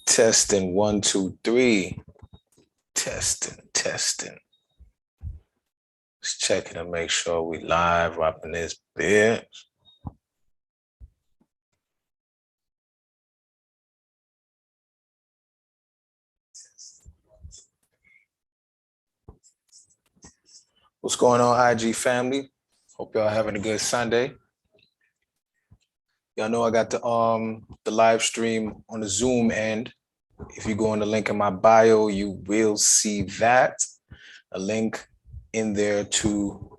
Testing 1, 2, 3. Testing. Just checking to make sure we live, rocking this bitch. What's going on, IG family? Hope y'all having a good Sunday. Y'all know I got the live stream on the Zoom end. If you go on the link in my bio, you will see that. A link in there to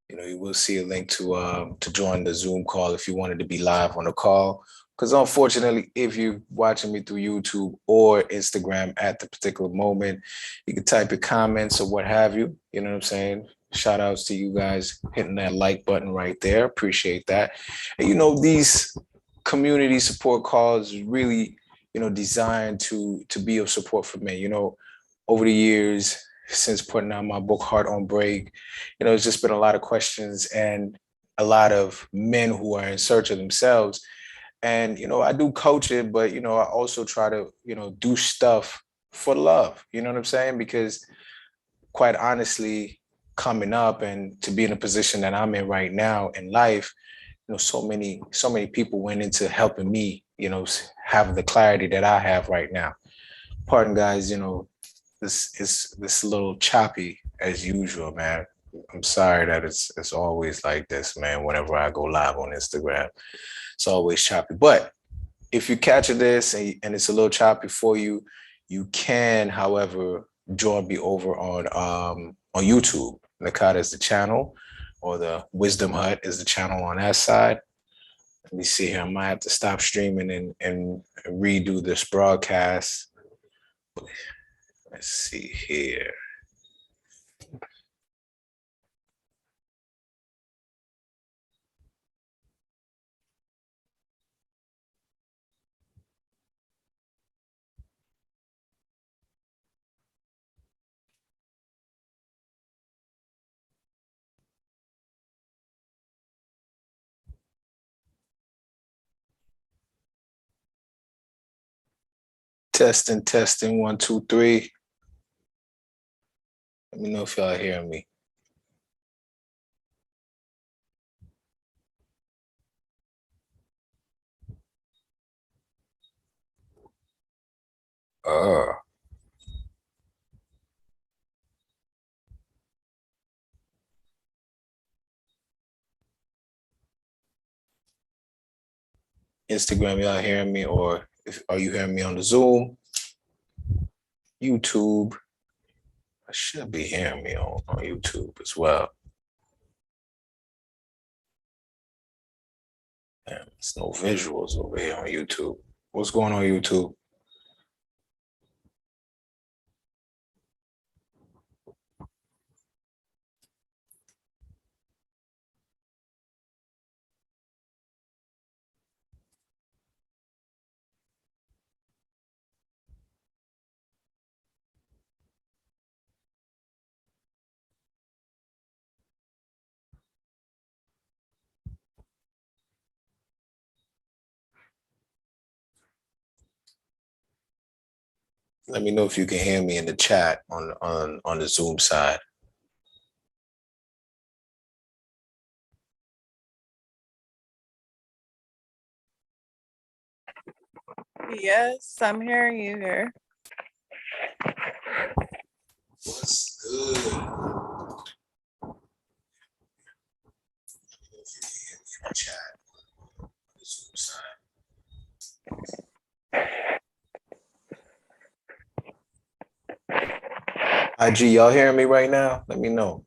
you will see a link to join the Zoom call if you wanted to be live on the call. Because unfortunately, if you're watching me through YouTube or Instagram at the particular moment, you can type your comments or what have you. You know what I'm saying? Shout outs to you guys hitting that like button right there. Appreciate that. And these community support calls really, designed to be of support for me. Over the years, since putting out my book, Heart on Break, it's just been a lot of questions and a lot of men who are in search of themselves. And, I do coach it, but, I also try to, do stuff for love. You know what I'm saying? Because quite honestly, coming up and to be in a position that I'm in right now in life, so many people went into helping me, have the clarity that I have right now. Pardon, guys, this is a little choppy as usual, man. I'm sorry that it's always like this, man. Whenever I go live on Instagram, it's always choppy. But if you're catching this and it's a little choppy for you, you can, however, join me over on YouTube. Nakada is the channel, or the Wisdom Hut is the channel on that side. Let me see here. I might have to stop streaming and redo this broadcast. Let's see here. Testing 1, 2, 3. Let me know if y'all hear me. Instagram, y'all hearing me, or are you hearing me on the Zoom? YouTube, I should be hearing me on YouTube as well. Man, there's no visuals over here on YouTube. What's going on YouTube? Let me know if you can hear me in the chat on the Zoom side. Yes, I'm hearing you here. What's good? Chat on the Zoom side. IG, y'all hearing me right now? Let me know.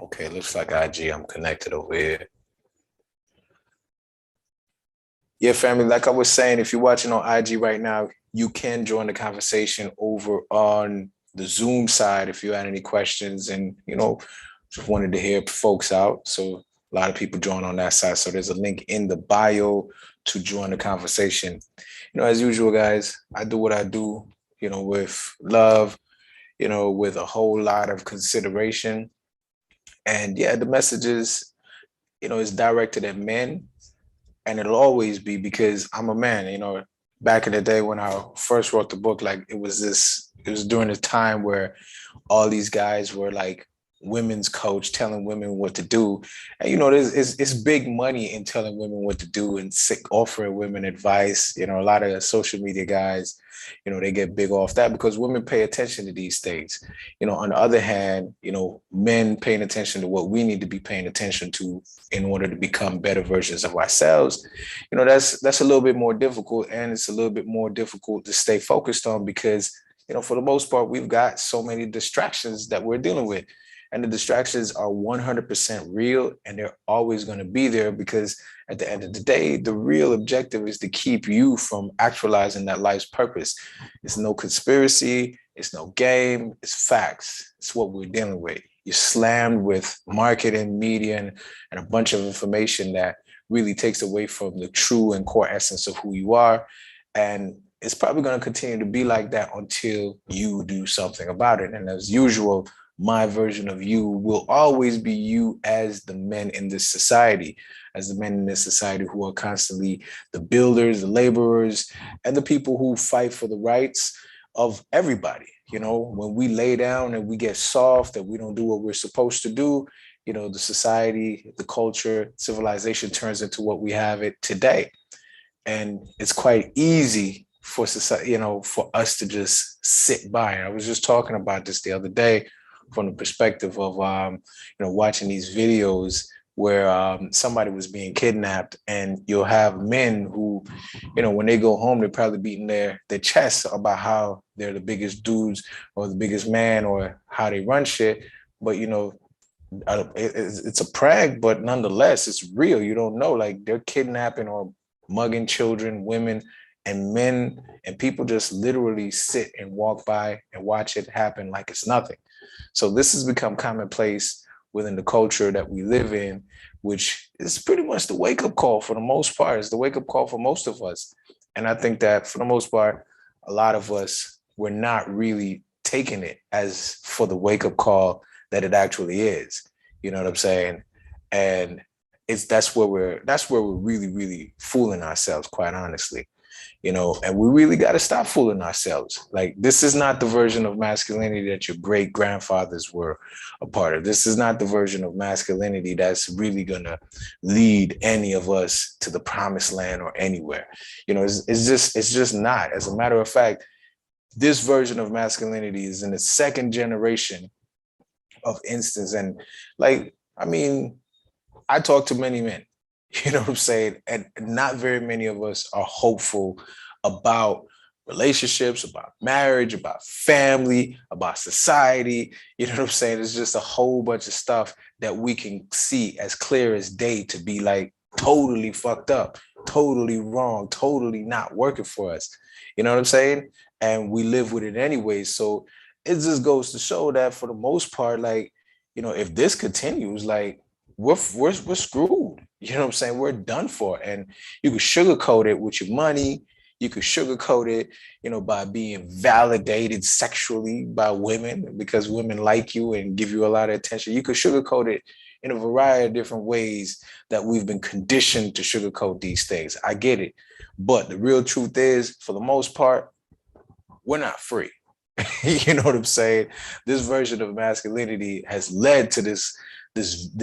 Okay, looks like IG, I'm connected over here. Yeah, family, like I was saying, if you're watching on IG right now, you can join the conversation over on the Zoom side if you had any questions and, just wanted to hear folks out. So a lot of people join on that side. So there's a link in the bio to join the conversation. As usual, guys, I do what I do. with love, with a whole lot of consideration. And yeah, the message is directed at men, and it'll always be because I'm a man. Back in the day when I first wrote the book, like it was during a time where all these guys were like women's coach telling women what to do. And there's it's big money in telling women what to do and offering women advice. A lot of social media guys, they get big off that because women pay attention to these things. On the other hand, men paying attention to what we need to be paying attention to in order to become better versions of ourselves. That's a little bit more difficult, and it's a little bit more difficult to stay focused on because for the most part, we've got so many distractions that we're dealing with. And the distractions are 100% real, and they're always going to be there because at the end of the day, the real objective is to keep you from actualizing that life's purpose. It's no conspiracy, it's no game, it's facts. It's what we're dealing with. You're slammed with marketing, media, and a bunch of information that really takes away from the true and core essence of who you are. And it's probably going to continue to be like that until you do something about it. And as usual, my version of you will always be you as the men in this society, as the men in this society who are constantly the builders, the laborers, and the people who fight for the rights of everybody. When we lay down and we get soft and we don't do what we're supposed to do, the society, the culture, civilization turns into what we have it today. And it's quite easy for society, for us to just sit by. I was just talking about this the other day from the perspective of, watching these videos where somebody was being kidnapped, and you'll have men who, when they go home, they're probably beating their chest about how they're the biggest dudes or the biggest man or how they run shit. But, it's a prank, but nonetheless, it's real. You don't know, like they're kidnapping or mugging children, women, and men, and people just literally sit and walk by and watch it happen like it's nothing. So this has become commonplace within the culture that we live in, which is pretty much the wake-up call for the most part. It's the wake-up call for most of us. And I think that for the most part, a lot of us, we're not really taking it as for the wake-up call that it actually is. You know what I'm saying? And that's where we're really, really fooling ourselves, quite honestly. And we really got to stop fooling ourselves. Like, this is not the version of masculinity that your great grandfathers were a part of. This is not the version of masculinity that's really going to lead any of us to the promised land or anywhere. It's just not. As a matter of fact, this version of masculinity is in the second generation of instance. And I talk to many men, you know what I'm saying? And not very many of us are hopeful about relationships, about marriage, about family, about society. You know what I'm saying? It's just a whole bunch of stuff that we can see as clear as day to be like totally fucked up, totally wrong, totally not working for us. You know what I'm saying? And we live with it anyway. So it just goes to show that for the most part, like, if this continues, like, we're screwed. You know what I'm saying? We're done for. And you can sugarcoat it with your money. You could sugarcoat it, by being validated sexually by women because women like you and give you a lot of attention. You could sugarcoat it in a variety of different ways that we've been conditioned to sugarcoat these things. I get it. But the real truth is, for the most part, we're not free. You know what I'm saying? This version of masculinity has led to this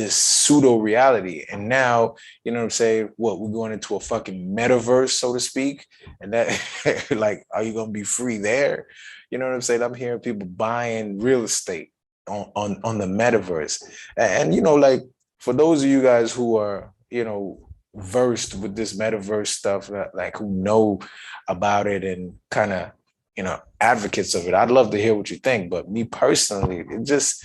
pseudo reality. And now, you know what I'm saying? We're going into a fucking metaverse, so to speak. And that, like, are you going to be free there? You know what I'm saying? I'm hearing people buying real estate on the metaverse. And, like, for those of you guys who are, versed with this metaverse stuff, like who know about it and kind of, advocates of it, I'd love to hear what you think. But me personally, it just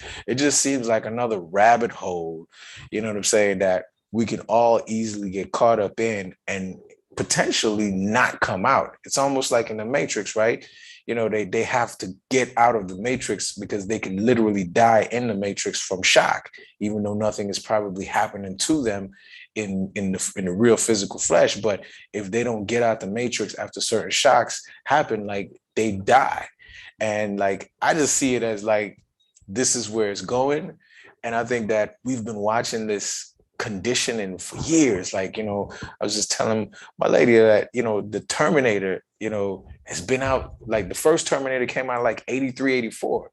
seems like another rabbit hole, you know what I'm saying, that we can all easily get caught up in and potentially not come out. It's almost like in the Matrix, right? They have to get out of the Matrix because they can literally die in the Matrix from shock, even though nothing is probably happening to them in the real physical flesh. But if they don't get out the Matrix after certain shocks happen, like, they die. And like, I just see it as like, this is where it's going. And I think that we've been watching this conditioning for years. Like, I was just telling my lady that, the Terminator, has been out, like the first Terminator came out like 83, 84.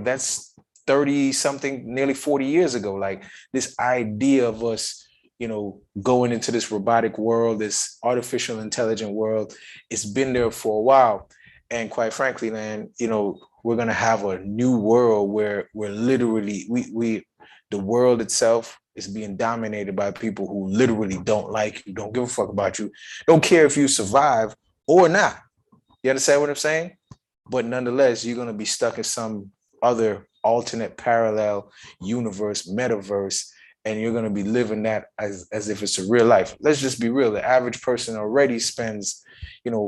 That's 30 something, nearly 40 years ago. Like this idea of us, going into this robotic world, this artificial intelligent world, it's been there for a while. And quite frankly, man, we're gonna have a new world where we're literally the world itself is being dominated by people who literally don't like you, don't give a fuck about you, don't care if you survive or not. You understand what I'm saying? But nonetheless, you're gonna be stuck in some other alternate parallel universe, metaverse, and you're gonna be living that as if it's a real life. Let's just be real. The average person already spends,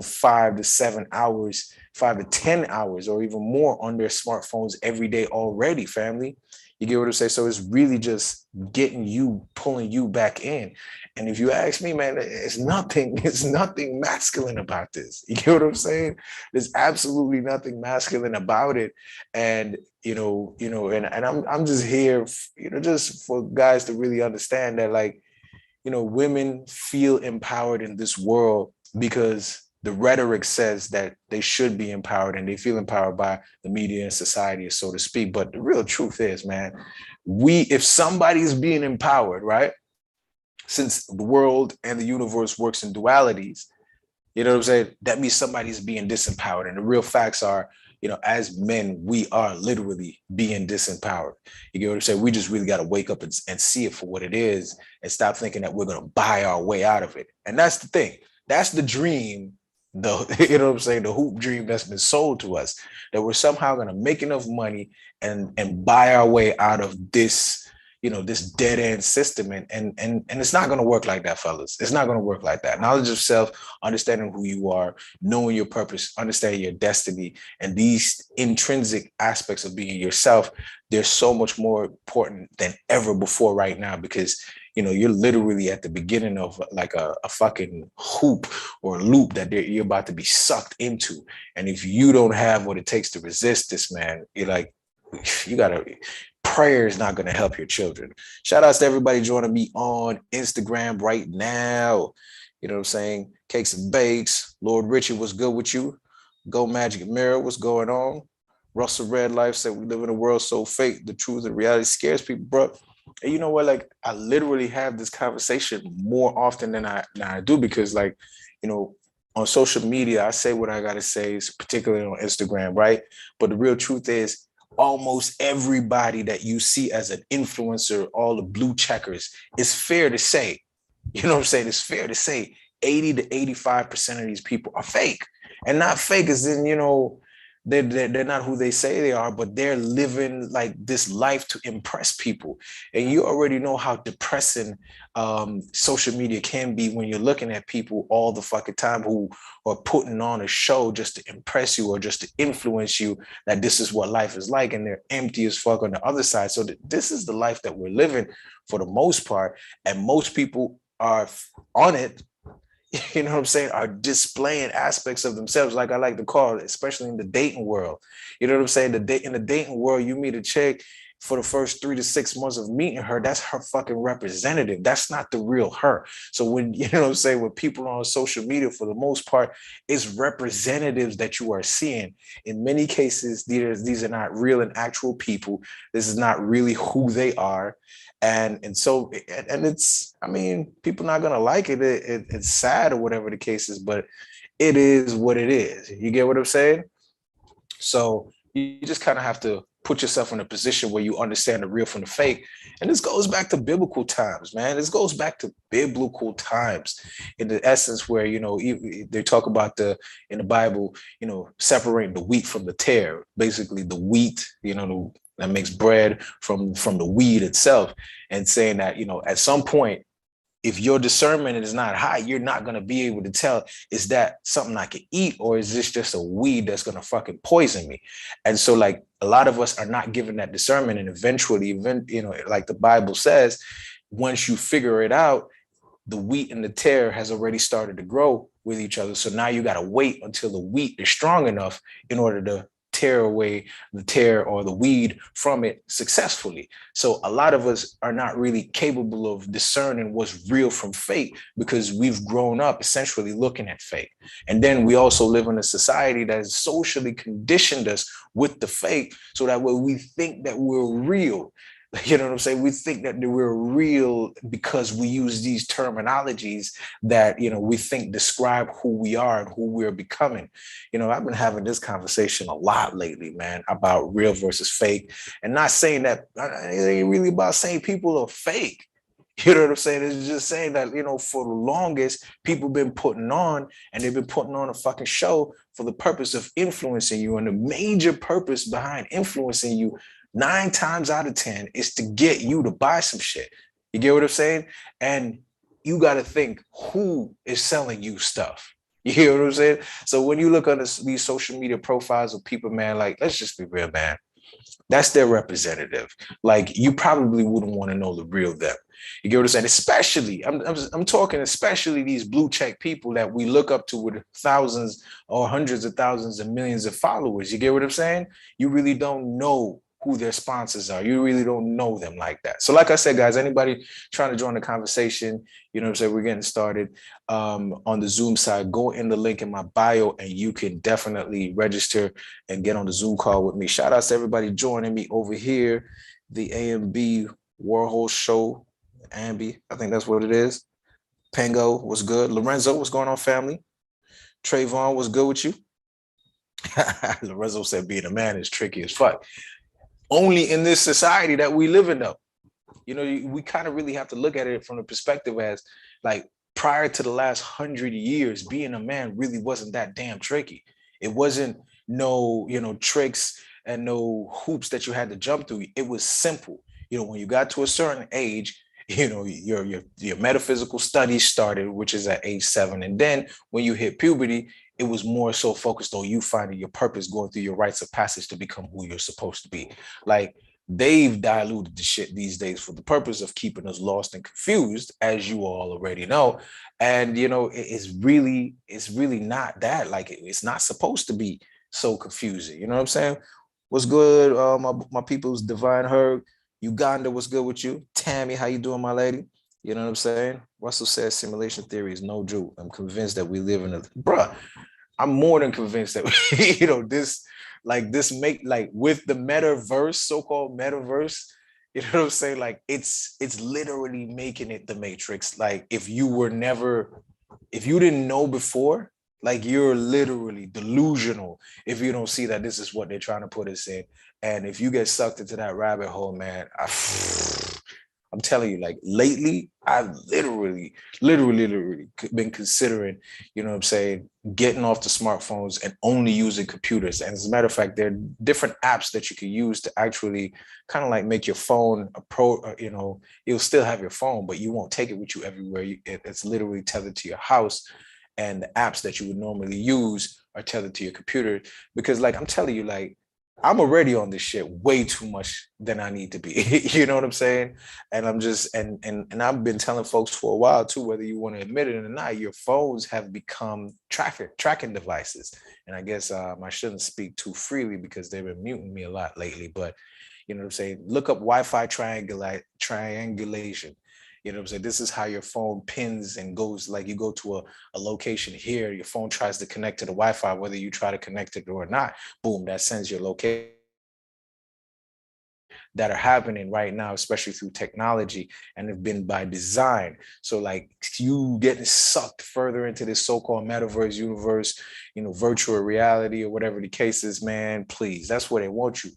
5 to 7 hours, 5 to 10 hours, or even more on their smartphones every day already, family. You get what I'm saying? So it's really just pulling you back in. And if you ask me, man, it's nothing masculine about this. You get what I'm saying? There's absolutely nothing masculine about it. And and I'm just here, just for guys to really understand that, like, women feel empowered in this world because the rhetoric says that they should be empowered, and they feel empowered by the media and society, so to speak. But the real truth is, man, if somebody's being empowered, right? Since the world and the universe works in dualities, you know what I'm saying? That means somebody's being disempowered. And the real facts are, as men, we are literally being disempowered. You get what I'm saying? We just really got to wake up and see it for what it is, and stop thinking that we're going to buy our way out of it. And that's the thing. That's the dream, you know what I'm saying? The hoop dream that's been sold to us, that we're somehow going to make enough money and buy our way out of this, this dead end system. And it's not going to work like that, fellas. It's not going to work like that. Knowledge of self, understanding who you are, knowing your purpose, understanding your destiny, and these intrinsic aspects of being yourself, they're so much more important than ever before right now, because you're literally at the beginning of like a fucking hoop or loop that you're about to be sucked into. And if you don't have what it takes to resist this, man, prayer is not going to help your children. Shout outs to everybody joining me on Instagram right now. You know what I'm saying? Cakes and Bakes. Lord Richard, what's good with you? Go Magic Mirror, what's going on? Russell Red Life said, we live in a world so fake, the truth and reality scares people, bro. And you know what? Like, I literally have this conversation more often than I do, because, like, on social media, I say what I got to say, particularly on Instagram, right? But the real truth is, almost everybody that you see as an influencer, all the blue checkers, it's fair to say, you know what I'm saying? It's fair to say 80 to 85% of these people are fake. And not fake as in, they're not who they say they are, but they're living like this life to impress people. And you already know how depressing social media can be when you're looking at people all the fucking time who are putting on a show just to impress you or just to influence you that this is what life is like, and they're empty as fuck on the other side. So this is the life that we're living for the most part, and most people are on it, you know what I'm saying, are displaying aspects of themselves, like I like to call it, especially in the dating world. You know what I'm saying? In the dating world, you meet a chick for the first 3 to 6 months of meeting her, that's her fucking representative. That's not the real her. So when, you know what I'm saying, when people are on social media, for the most part, it's representatives that you are seeing. In many cases, these are not real and actual people. This is not really who they are. And so it's, I mean, people not gonna like it. It's sad or whatever the case is, but it is what it is. You get what I'm saying? So you just kind of have to put yourself in a position where you understand the real from the fake. And this goes back to biblical times, man. This goes back to biblical times, in the essence where, they talk about in the Bible, separating the wheat from the tare. Basically the wheat, that makes bread from the weed itself, and saying that, at some point, if your discernment is not high, you're not going to be able to tell, is that something I can eat, or is this just a weed that's going to fucking poison me? And so, like, a lot of us are not given that discernment, and eventually, like the Bible says, once you figure it out, the wheat and the tare has already started to grow with each other. So now you got to wait until the wheat is strong enough in order to tear away the tear or the weed from it successfully. So a lot of us are not really capable of discerning what's real from fake because we've grown up essentially looking at fake. And then we also live in a society that has socially conditioned us with the fake so that way we think that we're real. You know what I'm saying? We think that we're real because we use these terminologies that, we think describe who we are and who we're becoming. I've been having this conversation a lot lately, man, about real versus fake, and not saying that it ain't really about saying people are fake. You know what I'm saying? It's just saying that, for the longest, people been putting on, and they've been putting on a fucking show for the purpose of influencing you. And the major purpose behind influencing you 9 times out of 10 is to get you to buy some shit. You get what I'm saying? And you got to think, who is selling you stuff? You hear what I'm saying? So when you look on these social media profiles of people, man, like, let's just be real, man. That's their representative. Like, you probably wouldn't want to know the real them. You get what I'm saying? Especially, I'm talking especially these blue check people that we look up to with thousands or hundreds of thousands and millions of followers. You get what I'm saying? You really don't know who their sponsors are. You really don't know them like that. So like I said, guys, anybody trying to join the conversation, you know what I'm saying? We're getting started on the Zoom side. Go in the link in my bio and you can definitely register and get on the Zoom call with me. Shout out to everybody joining me over here. The AMB Warhol Show, Ambi, I think that's what it is. Pango, what's good? Lorenzo, what's going on, family? Trayvon, what's good with you? Lorenzo said being a man is tricky as fuck. Only in this society that we live in, though. We kind of really have to look at it from the perspective as, like, prior to the last 100 years, being a man really wasn't that damn tricky. It wasn't no, tricks and no hoops that you had to jump through. It was simple. When you got to a certain age, your metaphysical studies started, which is at age 7. And then when you hit puberty, it was more so focused on you finding your purpose, going through your rites of passage to become who you're supposed to be. Like, they've diluted the shit these days for the purpose of keeping us lost and confused, as you all already know. And, it's really not that. Like, it's not supposed to be so confusing. You know what I'm saying? What's good, my people's Divine Herb? Uganda, what's good with you? Tammy, how you doing, my lady? You know what I'm saying? Russell says simulation theory is no joke. I'm convinced that we live in a... Bruh, I'm more than convinced that, this make, like, with the metaverse, so-called metaverse, you know what I'm saying? Like, it's literally making it the Matrix. Like, if you didn't know before, like, you're literally delusional if you don't see that this is what they're trying to put us in. And if you get sucked into that rabbit hole, man, I'm telling you, like, lately, I've literally been considering, you know what I'm saying, getting off the smartphones and only using computers. And as a matter of fact, there are different apps that you can use to actually kind of like make your phone you'll still have your phone, but you won't take it with you everywhere. It's literally tethered to your house. And the apps that you would normally use are tethered to your computer. Because, like, I'm telling you, like, I'm already on this shit way too much than I need to be. You know what I'm saying? And I'm just, and I've been telling folks for a while too, whether you want to admit it or not, your phones have become tracking devices. And I guess I shouldn't speak too freely because they've been muting me a lot lately, but you know what I'm saying? Look up Wi-Fi triangulation. You know what I'm saying? This is how your phone pins and goes, like, you go to a location here, your phone tries to connect to the Wi-Fi, whether you try to connect it or not, boom, that sends your location. That are happening right now, especially through technology, and have been by design. So, like, you getting sucked further into this so-called metaverse universe, virtual reality or whatever the case is, man, please, that's where they want you.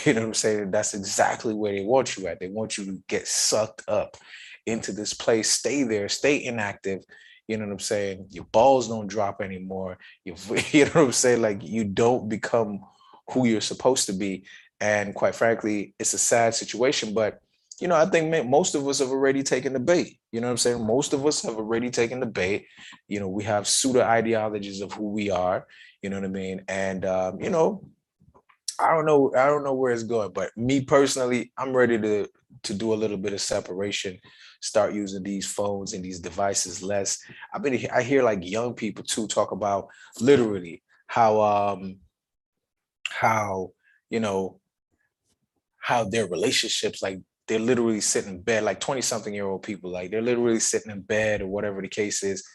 You know what I'm saying? That's exactly where they want you at. They want you to get sucked up into this place, stay there, stay inactive. You know what I'm saying? Your balls don't drop anymore. You know what I'm saying? Like, you don't become who you're supposed to be. And quite frankly, it's a sad situation, but I think most of us have already taken the bait. You know what I'm saying? Most of us have already taken the bait. We have pseudo ideologies of who we are. You know what I mean? And I don't know where it's going, but me personally, I'm ready to do a little bit of separation, start using these phones and these devices less. I hear like young people too talk about literally how how, you know, how their relationships, like they're literally sitting in bed, like 20-something-year-old people, like they're literally sitting in bed or whatever the case is,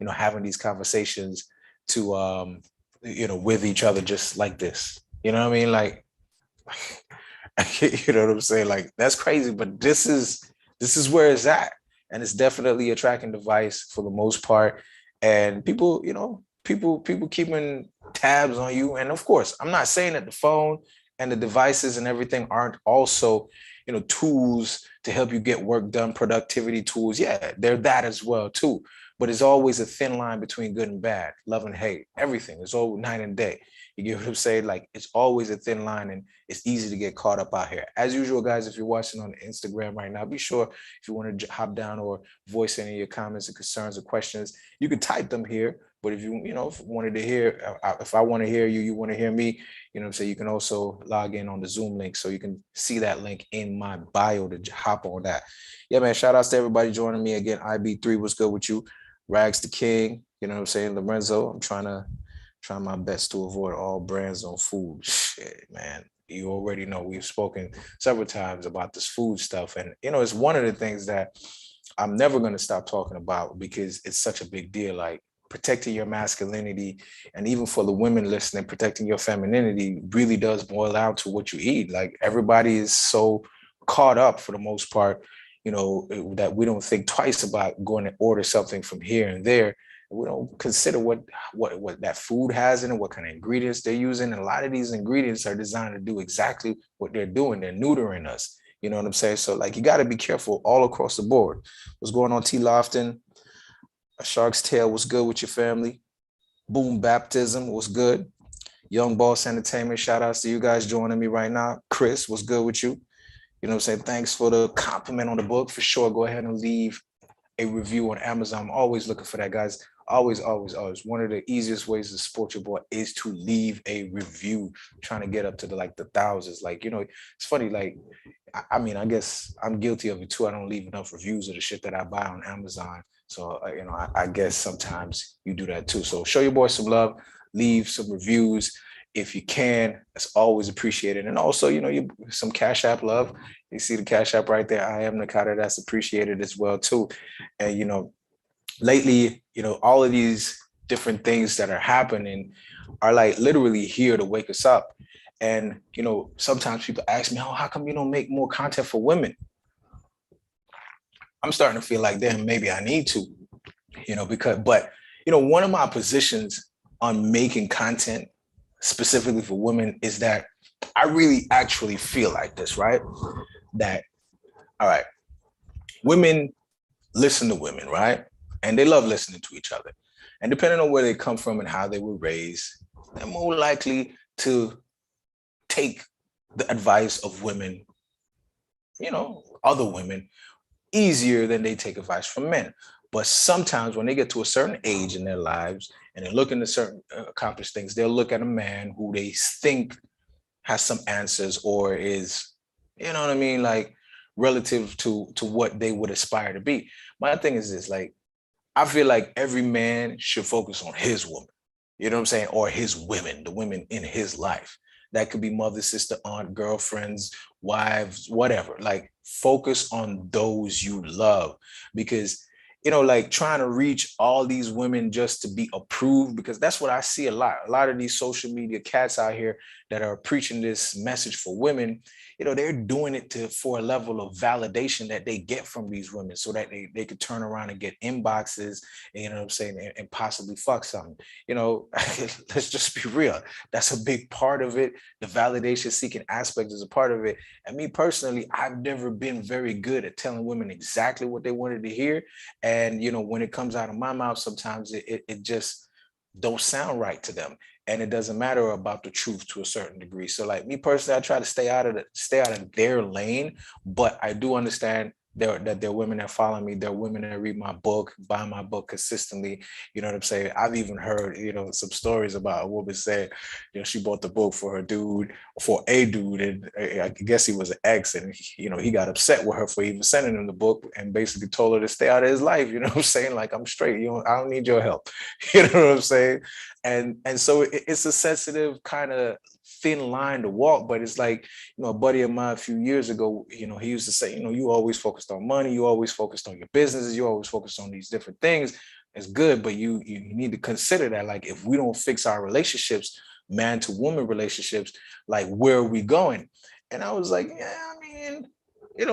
having these conversations to with each other just like this. You know what I mean? Like, you know what I'm saying? Like, that's crazy, but this is where it's at. And it's definitely a tracking device for the most part. And people, people keeping tabs on you. And of course, I'm not saying that the phone and the devices and everything aren't also, tools to help you get work done, productivity tools. Yeah, they're that as well too. But it's always a thin line between good and bad, love and hate, everything. It's all night and day. You get what I'm saying? Like, it's always a thin line, and it's easy to get caught up out here. As usual, guys, if you're watching on Instagram right now, be sure, if you want to hop down or voice any of your comments or concerns or questions, you can type them here. But if if you wanted to hear, if I want to hear you, you want to hear me, you can also log in on the Zoom link. So you can see that link in my bio to hop on that. Yeah, man, shout outs to everybody joining me again. IB3, what's good with you? Rags the King, you know what I'm saying? Lorenzo, I'm trying my best to avoid all brands on food. Shit, man. You already know we've spoken several times about this food stuff. And, it's one of the things that I'm never going to stop talking about because it's such a big deal. Like, protecting your masculinity, and even for the women listening, protecting your femininity really does boil down to what you eat. Like, everybody is so caught up for the most part, that we don't think twice about going to order something from here and there. We don't consider what that food has in it, what kind of ingredients they're using. And a lot of these ingredients are designed to do exactly what they're doing. They're neutering us. You know what I'm saying? So, like, you got to be careful all across the board. What's going on, T. Lofton? A Shark's Tale, what's good with your family? Boom Baptism, what's good? Young Boss Entertainment, shout outs to you guys joining me right now. Chris, what's good with you? You know what I'm saying? Thanks for the compliment on the book. For sure, go ahead and leave a review on Amazon. I'm always looking for that, guys. Always, always, always. One of the easiest ways to support your boy is to leave a review. I'm trying to get up to the thousands. Like, it's funny. Like, I mean, I guess I'm guilty of it too. I don't leave enough reviews of the shit that I buy on Amazon. So, I guess sometimes you do that too. So show your boy some love. Leave some reviews if you can. It's always appreciated. And also, some Cash App love. You see the Cash App right there. I am Nakada. That's appreciated as well too. And lately, all of these different things that are happening are like literally here to wake us up. And sometimes people ask me, "Oh, how come you don't make more content for women?" I'm starting to feel like, damn, maybe I need to, but one of my positions on making content specifically for women is that I really actually feel like this, right? That, all right, women listen to women, right? And they love listening to each other. And depending on where they come from and how they were raised, they're more likely to take the advice of women, other women, easier than they take advice from men. But sometimes when they get to a certain age in their lives and they're looking to certain accomplish things, they'll look at a man who they think has some answers or is, you know what I mean, like relative to what they would aspire to be. My thing is this, like, I feel like every man should focus on his woman, you know what I'm saying? Or his women, the women in his life. That could be mother, sister, aunt, girlfriends, wives, whatever. Like, focus on those you love, because like trying to reach all these women just to be approved, because that's what I see a lot. A lot of these social media cats out here that are preaching this message for women, they're doing it for a level of validation that they get from these women so that they could turn around and get inboxes, you know what I'm saying, and possibly fuck something. Let's just be real. That's a big part of it. The validation seeking aspect is a part of it. And me personally, I've never been very good at telling women exactly what they wanted to hear. And, when it comes out of my mouth, sometimes it just don't sound right to them. And it doesn't matter about the truth to a certain degree. So, like, me personally, I try to stay out of their lane, but I do understand that there are women that follow me. There are women that read my book, buy my book consistently. You know what I'm saying? I've even heard, some stories about a woman saying, she bought the book for a dude, and I guess he was an ex, and he got upset with her for even sending him the book and basically told her to stay out of his life. You know what I'm saying? Like, I'm straight. I don't need your help. You know what I'm saying? And so it's a sensitive kind of thin line to walk, but it's like, a buddy of mine a few years ago, he used to say, you always focused on money, you always focused on your businesses, you always focused on these different things. It's good, but you need to consider that, like, if we don't fix our relationships, man to woman relationships, like, where are we going? And I was like, yeah, I mean,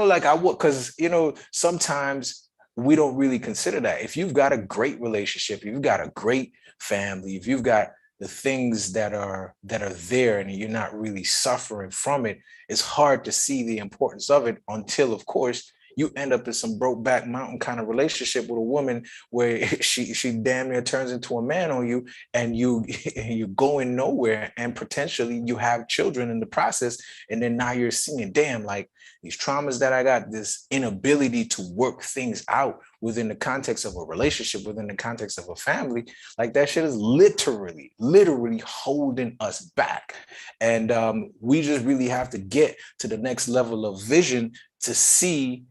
like I would, because sometimes we don't really consider that. If you've got a great relationship, if you've got a great family, if you've got the things that are there and you're not really suffering from it, it's hard to see the importance of it until, of course, you end up in some broke back mountain kind of relationship with a woman where she damn near turns into a man on you, and you're going nowhere, and potentially you have children in the process. And then now you're seeing, damn, like, these traumas that I got, this inability to work things out within the context of a relationship, within the context of a family, like, that shit is literally holding us back. And we just really have to get to the next level of vision to see,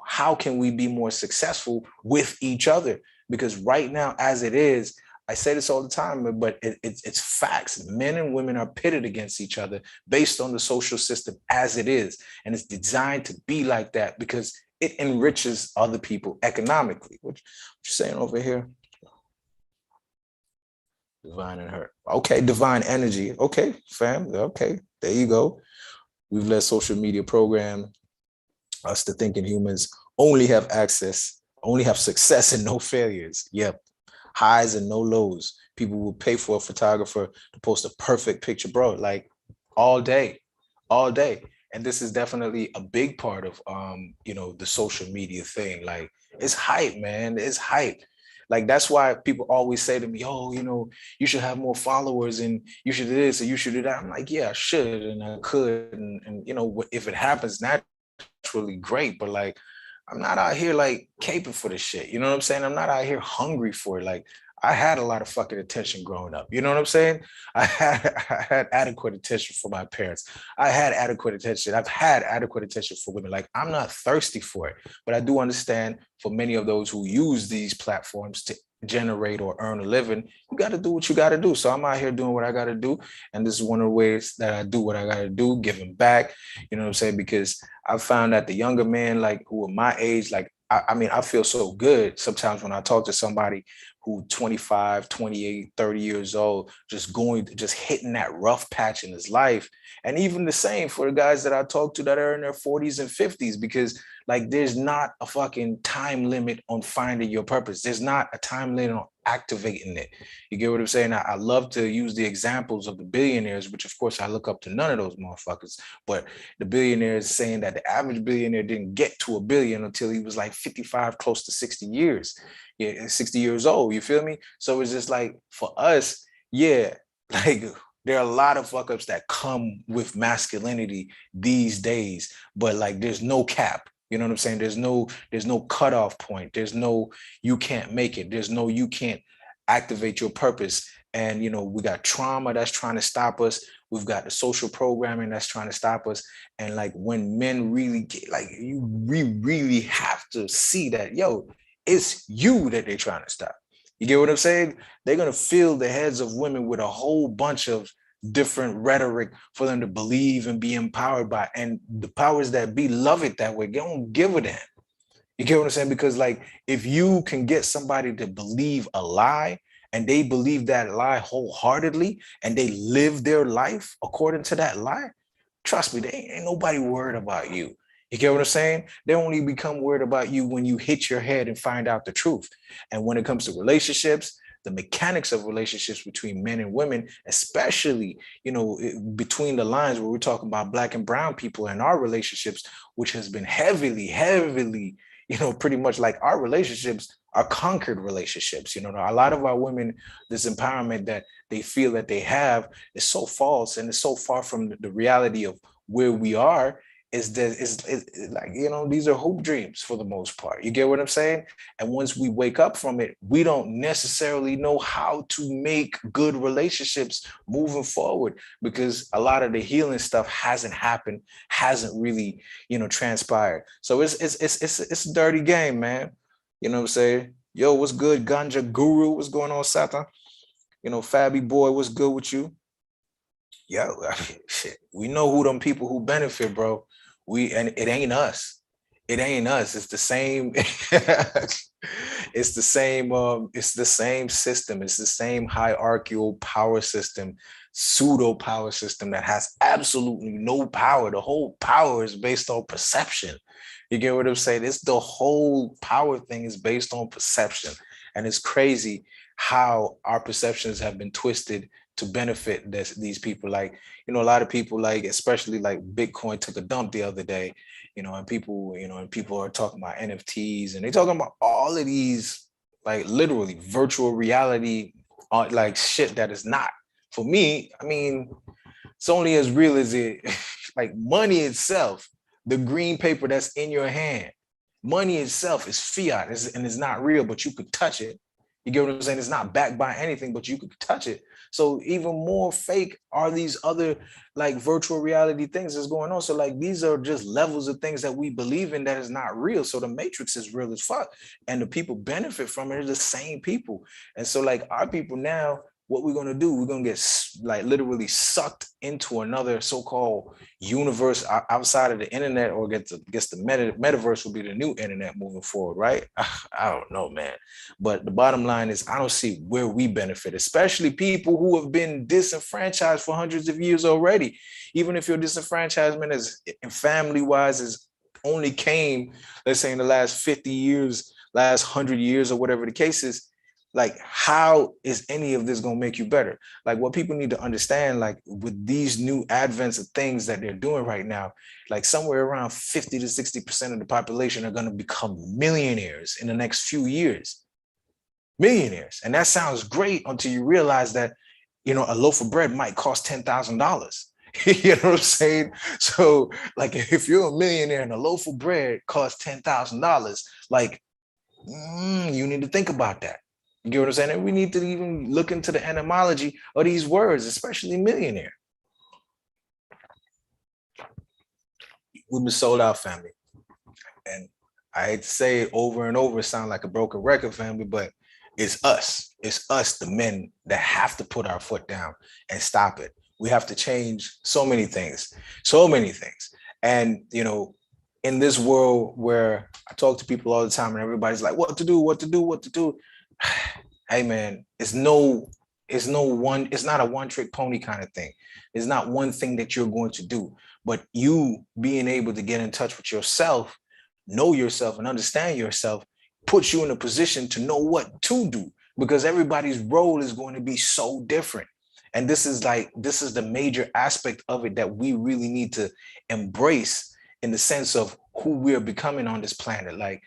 how can we be more successful with each other? Because right now, as it is, I say this all the time, but it's facts. Men and women are pitted against each other based on the social system as it is. And it's designed to be like that because it enriches other people economically. What you saying over here? Divine and hurt. Okay, divine energy. Okay, fam. Okay, there you go. We've let social media program us to thinking humans only have success and no failures. Yep. Highs and no lows. People will pay for a photographer to post a perfect picture, bro, like all day. And this is definitely a big part of the social media thing. Like, it's hype, man. It's hype. Like, that's why people always say to me, oh, you should have more followers and you should do this and you should do that. I'm like, yeah, I should and I could. And if it happens naturally, great. But like, I'm not out here like caping for this shit. You know what I'm saying? I'm not out here hungry for it. Like, I had a lot of fucking attention growing up. You know what I'm saying? I had adequate attention for my parents. I had adequate attention. I've had adequate attention for women. Like, I'm not thirsty for it, but I do understand for many of those who use these platforms to generate or earn a living, you got to do what you got to do. So I'm out here doing what I got to do. And this is one of the ways that I do what I got to do, giving back, you know what I'm saying? Because I found that the younger men, like, who are my age, like, I mean, I feel so good sometimes when I talk to somebody who 25, 28, 30 years old, just hitting that rough patch in his life. And even the same for the guys that I talk to that are in their 40s and 50s, because like, there's not a fucking time limit on finding your purpose. There's not a time limit on activating it. You get what I'm saying? I love to use the examples of the billionaires, which of course I look up to none of those motherfuckers, but the billionaires saying that the average billionaire didn't get to a billion until he was like 55, close to 60 years. Yeah, 60 years old, you feel me? So it's just like, for us, yeah, like, there are a lot of fuck ups that come with masculinity these days, but like, there's no cap. You know what I'm saying? There's no cutoff point. There's no, you can't make it. There's no, you can't activate your purpose. And, we got trauma that's trying to stop us. We've got the social programming that's trying to stop us. And like, when men really get, like, we really have to see that, yo, it's you that they're trying to stop. You get what I'm saying? They're going to fill the heads of women with a whole bunch of different rhetoric for them to believe and be empowered by. And the powers that be love it that way. They don't give a damn. You get what I'm saying? Because like, if you can get somebody to believe a lie and they believe that lie wholeheartedly and they live their life according to that lie, trust me, they ain't nobody worried about you. You get what I'm saying? They only become worried about you when you hit your head and find out the truth. And when it comes to relationships, the mechanics of relationships between men and women, especially, between the lines where we're talking about Black and brown people and our relationships, which has been heavily, pretty much like our relationships are conquered relationships. A lot of our women, this empowerment that they feel that they have is so false and it's so far from the reality of where we are. Is that it's like, these are hope dreams for the most part. You get what I'm saying? And once we wake up from it, we don't necessarily know how to make good relationships moving forward, because a lot of the healing stuff hasn't happened, hasn't really, transpired. So it's a dirty game, man. You know what I'm saying? Yo, what's good, Ganja Guru? What's going on, Satan? Fabi boy, what's good with you? Yeah, shit. We know who them people who benefit, bro. And it ain't us. It ain't us. It's the same. It's the same. It's the same system. It's the same hierarchical power system, pseudo power system that has absolutely no power. The whole power is based on perception. You get what I'm saying? It's the whole power thing is based on perception, and it's crazy how our perceptions have been twisted to benefit these people. Like, a lot of people, like, especially like Bitcoin took a dump the other day, and people are talking about NFTs, and they're talking about all of these, like, literally virtual reality, like shit that is not. For me, I mean, it's only as real as it, like money itself, the green paper that's in your hand. Money itself is fiat, and it's not real, but you could touch it. You get what I'm saying? It's not backed by anything, but you could touch it. So even more fake are these other, like, virtual reality things that's going on. So, like, these are just levels of things that we believe in that is not real. So the matrix is real as fuck, and the people benefit from it are the same people. And so, like, our people now, what we're going to do, we're going to get, like, literally sucked into another so-called universe outside of the internet, or guess the metaverse will be the new internet moving forward, right? I don't know, man. But the bottom line is, I don't see where we benefit, especially people who have been disenfranchised for hundreds of years already. Even if your disenfranchisement is family-wise is only came, let's say, in the last 50 years, last 100 years, or whatever the case is, like, how is any of this going to make you better? Like, what people need to understand, like, with these new advents of things that they're doing right now, like, somewhere around 50 to 60% of the population are going to become millionaires in the next few years. Millionaires. And that sounds great until you realize that, a loaf of bread might cost $10,000. You know what I'm saying? So, like, if you're a millionaire and a loaf of bread costs $10,000, like, you need to think about that. You get what I'm saying? And we need to even look into the etymology of these words, especially millionaire. We've been sold out, family. And I hate to say it over and over, sound like a broken record, family, but it's us. It's us, the men, that have to put our foot down and stop it. We have to change so many things, so many things. And, in this world where I talk to people all the time and everybody's like, what to do, what to do, what to do. Hey, man, it's not a one-trick pony kind of thing. It's not one thing that you're going to do, but you being able to get in touch with yourself, know yourself, and understand yourself puts you in a position to know what to do, because everybody's role is going to be so different. And this is the major aspect of it that we really need to embrace, in the sense of who we're becoming on this planet. Like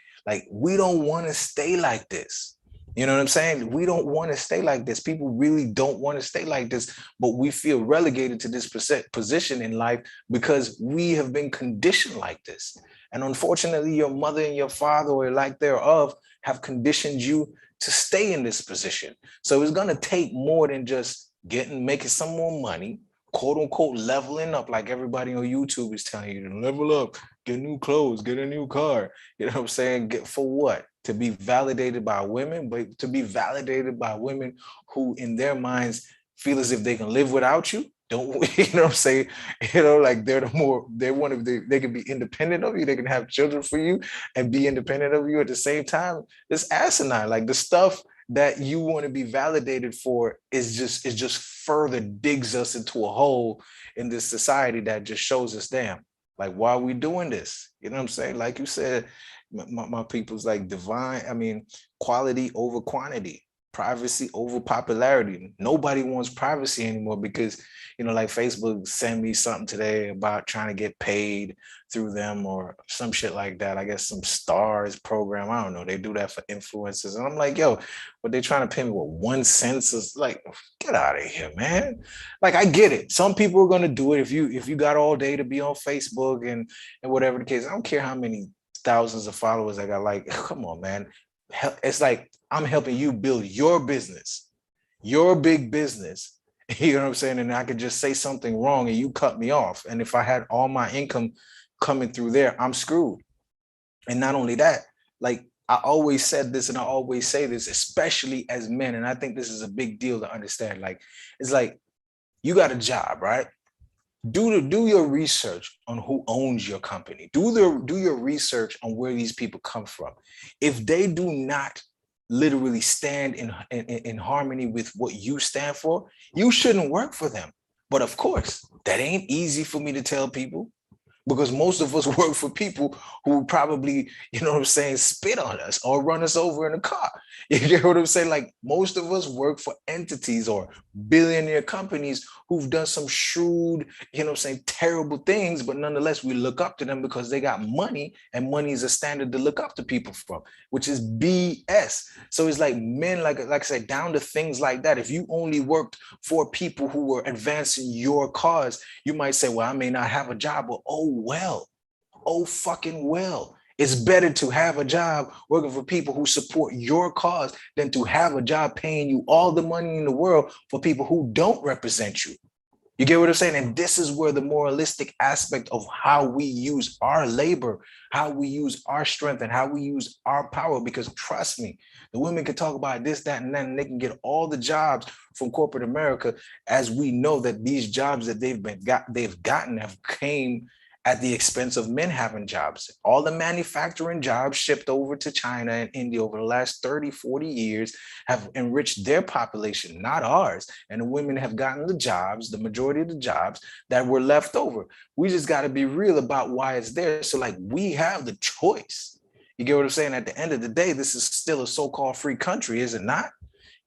we don't want to stay like this. You know what I'm saying? We don't want to stay like this. People really don't want to stay like this, but we feel relegated to this position in life because we have been conditioned like this. And unfortunately, your mother and your father, or like thereof, have conditioned you to stay in this position. So it's going to take more than just making some more money, quote unquote, leveling up, like everybody on YouTube is telling you to level up, get new clothes, get a new car. You know what I'm saying? For what? To be validated by women, but to be validated by women who in their minds feel as if they can live without you. Don't, you know what I'm saying? Like they can be independent of you. They can have children for you and be independent of you at the same time. It's asinine. Like, the stuff that you want to be validated for is just further digs us into a hole in this society that just shows us, damn, like, why are we doing this? You know what I'm saying? Like you said, my people's like quality over quantity, privacy over popularity. Nobody wants privacy anymore because, like Facebook sent me something today about trying to get paid through them or some shit like that. I guess some stars program. I don't know. They do that for influencers. And I'm like, yo, but they're trying to pay me what, 1 cent? Is like, get out of here, man. Like, I get it. Some people are gonna do it if you got all day to be on Facebook and whatever the case. I don't care how many thousands of followers I got. Like, come on, man. It's like I'm helping you build your business, your big business. You know what I'm saying? And I could just say something wrong and you cut me off. And if I had all my income coming through there, I'm screwed. And not only that, like, I always said this and I always say this, especially as men. And I think this is a big deal to understand. Like, it's like You got a job, right? Do your research on who owns your company. Do your research on where these people come from. If they do not literally stand in harmony with what you stand for, you shouldn't work for them. But of course, that ain't easy for me to tell people, because most of us work for people who probably, you know what I'm saying, spit on us or run us over in a car. You get what I'm saying? Like, most of us work for entities or billionaire companies who've done some shrewd, you know what I'm saying, terrible things, but nonetheless, we look up to them because they got money, and money is a standard to look up to people from, which is BS. So it's like, men, like I said, down to things like that. If you only worked for people who were advancing your cause, you might say, well, I may not have a job, but oh fucking well. It's better to have a job working for people who support your cause than to have a job paying you all the money in the world for people who don't represent you. You get what I'm saying? And this is where the moralistic aspect of how we use our labor, how we use our strength, and how we use our power. Because trust me, the women can talk about this, that, and that, and they can get all the jobs from corporate America, as we know that these jobs that they've gotten have came at the expense of men having jobs. All the manufacturing jobs shipped over to China and India over the last 30, 40 years have enriched their population, not ours. And the women have gotten the jobs, the majority of the jobs that were left over. We just got to be real about why it's there. So, like, we have the choice. You get what I'm saying? At the end of the day, this is still a so-called free country, is it not?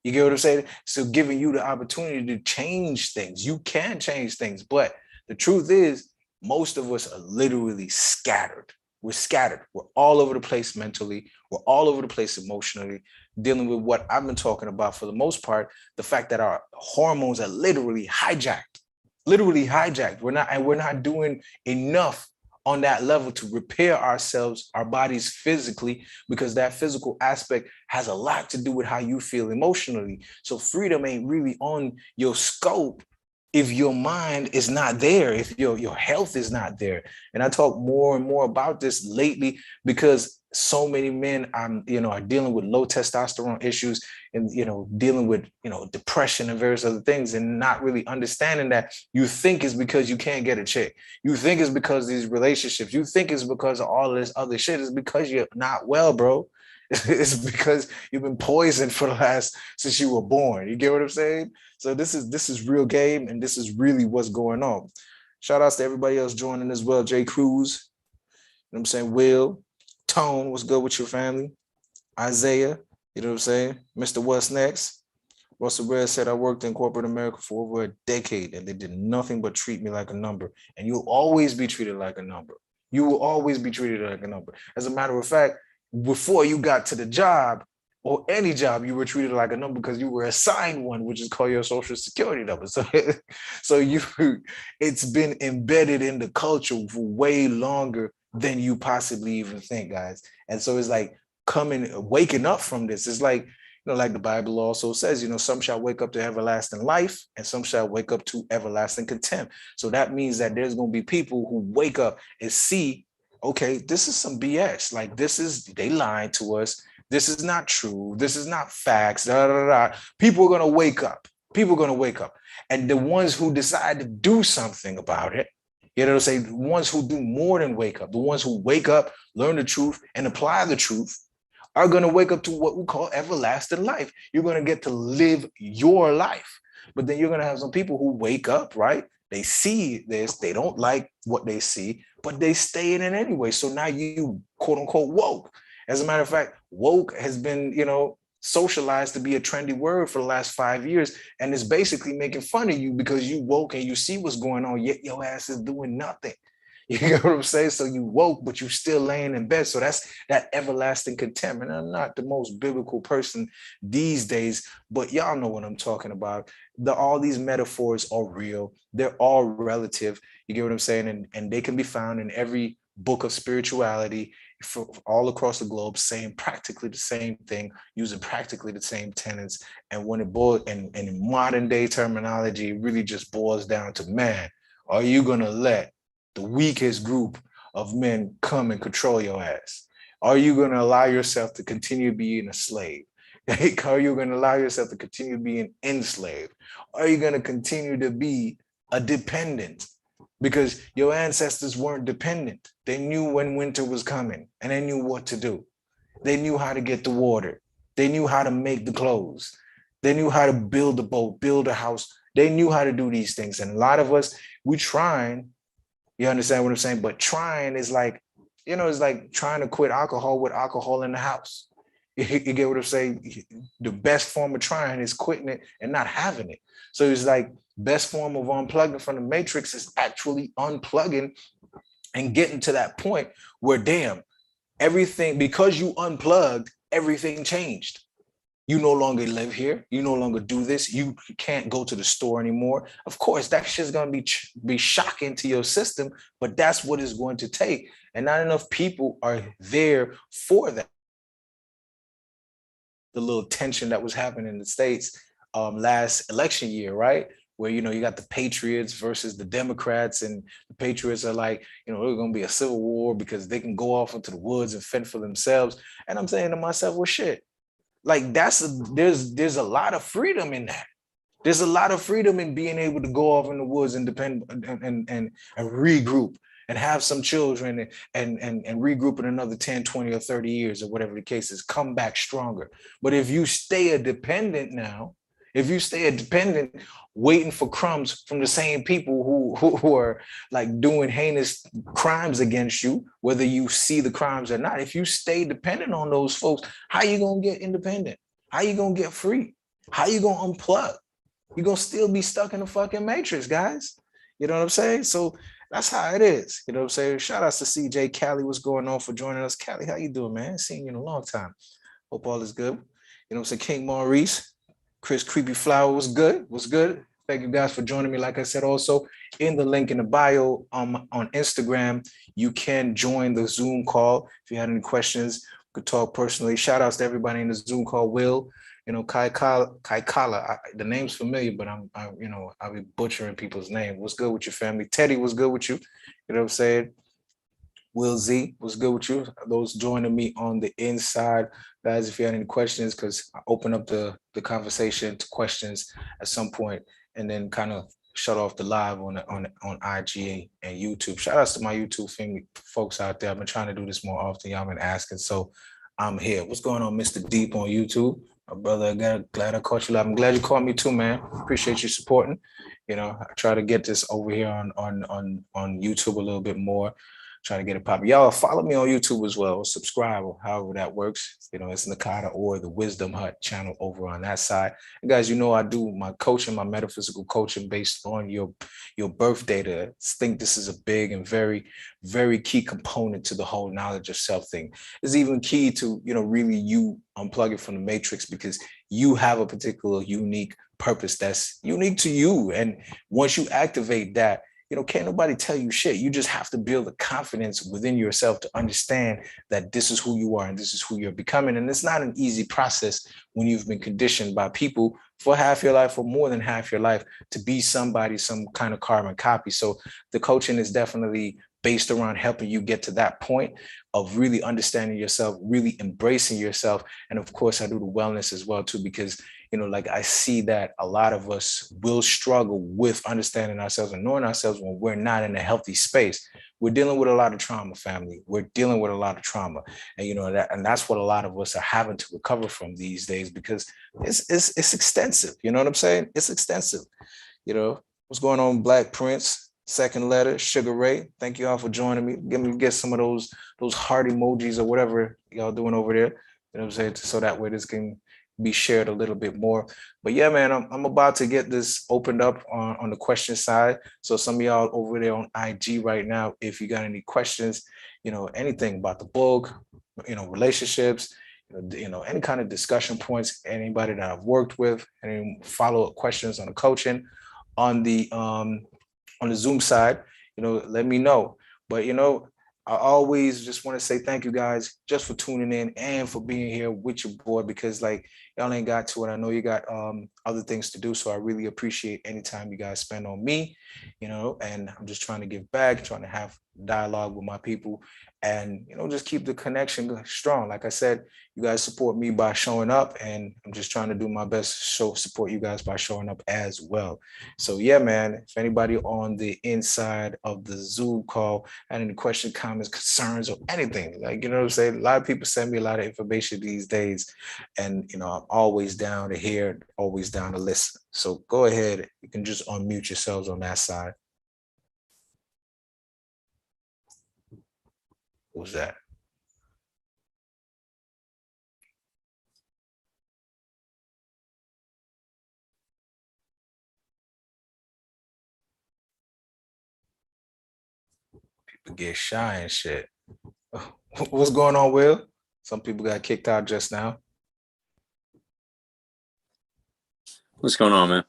You get what I'm saying? So giving you the opportunity to change things. You can change things, but the truth is, most of us are literally scattered. We're scattered. We're all over the place mentally. We're all over the place emotionally, dealing with what I've been talking about for the most part, the fact that our hormones are literally hijacked. Literally hijacked. We're not doing enough on that level to repair ourselves, our bodies physically, because that physical aspect has a lot to do with how you feel emotionally. So freedom ain't really on your scope if your mind is not there, if your health is not there. And I talk more and more about this lately because so many men are dealing with low testosterone issues, and dealing with depression and various other things, and not really understanding that you think is because you can't get a chick, you think it's because these relationships, you think it's because of all of this other shit. It's because you're not well, bro. It's because you've been poisoned for the last since you were born. You get what I'm saying? So this is real game, and this is really what's going on. Shout outs to everybody else joining as well. Jay Cruz, you know what I'm saying? Will, Tone, what's good with your family? Isaiah, you know what I'm saying? Mr. What's Next? Russell Red said, I worked in corporate America for over a decade, and they did nothing but treat me like a number. And you'll always be treated like a number. You will always be treated like a number. As a matter of fact, before you got to the job or any job, you were treated like a number because you were assigned one, which is called your social security number. So, it's been embedded in the culture for way longer than you possibly even think, guys. And so it's like waking up from this. It's like, like the Bible also says, some shall wake up to everlasting life and some shall wake up to everlasting contempt. So that means that there's going to be people who wake up and see, okay, this is some BS. Like, they lying to us. This is not true. This is not facts. Da, da, da. People are going to wake up. People are going to wake up. And the ones who decide to do something about it, the ones who do more than wake up, the ones who wake up, learn the truth, and apply the truth, are going to wake up to what we call everlasting life. You're going to get to live your life. But then you're going to have some people who wake up, right? They see this, they don't like what they see, but they stay in it anyway. So now you, quote unquote, woke. As a matter of fact, woke has been, socialized to be a trendy word for the last 5 years. And it's basically making fun of you because you woke and you see what's going on, yet your ass is doing nothing. You get what I'm saying? So you woke, but you still laying in bed. So that's that everlasting contempt. And I'm not the most biblical person these days, but y'all know what I'm talking about. All these metaphors are real. They're all relative. You get what I'm saying? And they can be found in every book of spirituality all across the globe, saying practically the same thing, using practically the same tenets. And when it boils, and in modern day terminology, it really just boils down to, man, are you going to let the weakest group of men come and control your ass? Are you going to allow yourself to continue being a slave? Are you going to allow yourself to continue being enslaved? Are you going to continue to be a dependent? Because your ancestors weren't dependent. They knew when winter was coming and they knew what to do. They knew how to get the water. They knew how to make the clothes. They knew how to build a boat, build a house. They knew how to do these things. And a lot of us, we trying, you understand what I'm saying? But trying is like, it's like trying to quit alcohol with alcohol in the house. You get what I'm saying? The best form of trying is quitting it and not having it. So it's like best form of unplugging from the matrix is actually unplugging and getting to that point where, damn, everything, because you unplugged, everything changed. You no longer live here. You no longer do this. You can't go to the store anymore. Of course, that shit's gonna be shocking to your system, but that's what it's going to take. And not enough people are there for that. The little tension that was happening in the States last election year, right? Where, you got the Patriots versus the Democrats, and the Patriots are like, there's going to be a civil war because they can go off into the woods and fend for themselves. And I'm saying to myself, well, shit, like there's a lot of freedom in that. There's a lot of freedom in being able to go off in the woods and depend and regroup and have some children and regroup in another 10, 20, or 30 years or whatever the case is, come back stronger. But if you stay a dependent now, if you stay a dependent waiting for crumbs from the same people who are like doing heinous crimes against you, whether you see the crimes or not, if you stay dependent on those folks, how you gonna get independent? How you gonna get free? How you gonna unplug? You're gonna still be stuck in the fucking matrix, guys. You know what I'm saying? So that's how it is. You know what I'm saying? Shout outs to CJ Callie. What's going on for joining us? Callie, how you doing, man? Seen you in a long time. Hope all is good. You know what I'm saying? King Maurice, Chris Creepy Flower was good. Was good. Thank you guys for joining me. Like I said, also in the link in the bio on Instagram, you can join the Zoom call. If you had any questions, we could talk personally. Shout outs to everybody in the Zoom call. Will, Kai Kala, the name's familiar, but I'll be butchering people's name. What's good with your family? Teddy, what's good with you? You know what I'm saying? Will Z, what's good with you? Those joining me on the inside, guys, if you had any questions, because I open up the conversation to questions at some point and then kind of shut off the live on IG and YouTube. Shout outs to my YouTube family folks out there. I've been trying to do this more often. Y'all been asking, so I'm here. What's going on, Mr. Deep on YouTube? My brother, glad I caught you live. I'm glad you caught me too, man. Appreciate you supporting. I try to get this over here on YouTube a little bit more. Trying to get it popping. Y'all follow me on YouTube as well. Subscribe, or however that works. It's Nakada or the Wisdom Hut channel over on that side. And guys, I do my coaching, my metaphysical coaching based on your birth data. I think this is a big and very, very key component to the whole knowledge of self thing. It's even key to, really you unplug it from the matrix, because you have a particular unique purpose that's unique to you. And once you activate that, can't nobody tell you shit. You just have to build the confidence within yourself to understand that this is who you are and this is who you're becoming. And it's not an easy process when you've been conditioned by people for half your life or more than half your life to be somebody, some kind of carbon copy. So the coaching is definitely based around helping you get to that point of really understanding yourself, really embracing yourself. And of course, I do the wellness as well too, because like I see that a lot of us will struggle with understanding ourselves and knowing ourselves when we're not in a healthy space. We're dealing with a lot of trauma, family. We're dealing with a lot of trauma. And that's what a lot of us are having to recover from these days, because it's extensive. You know what I'm saying? It's extensive. What's going on, Black Prince? Second letter, Sugar Ray. Thank you all for joining me. Get some of those heart emojis or whatever y'all doing over there. You know what I'm saying? So that way this can be shared a little bit more. But yeah, man, I'm about to get this opened up on the question side. So some of y'all over there on IG right now, if you got any questions, anything about the book, relationships, any kind of discussion points, anybody that I've worked with, any follow-up questions on the coaching, on the Zoom side, let me know. But I always just want to say thank you guys just for tuning in and for being here with your boy, because like, y'all ain't got to it. I know you got other things to do. So I really appreciate any time you guys spend on me, and I'm just trying to give back, trying to have dialogue with my people, and just keep the connection strong. Like I said, you guys support me by showing up, and I'm just trying to do my best to support you guys by showing up as well. So yeah, man, if anybody on the inside of the Zoom call had any questions, comments, concerns, or anything, like, what I'm saying, a lot of people send me a lot of information these days, and I'm always down to hear, always down to listen. So go ahead, you can just unmute yourselves on that side. Who's that? People get shy and shit. What's going on, Will? Some people got kicked out just now. What's going on, man?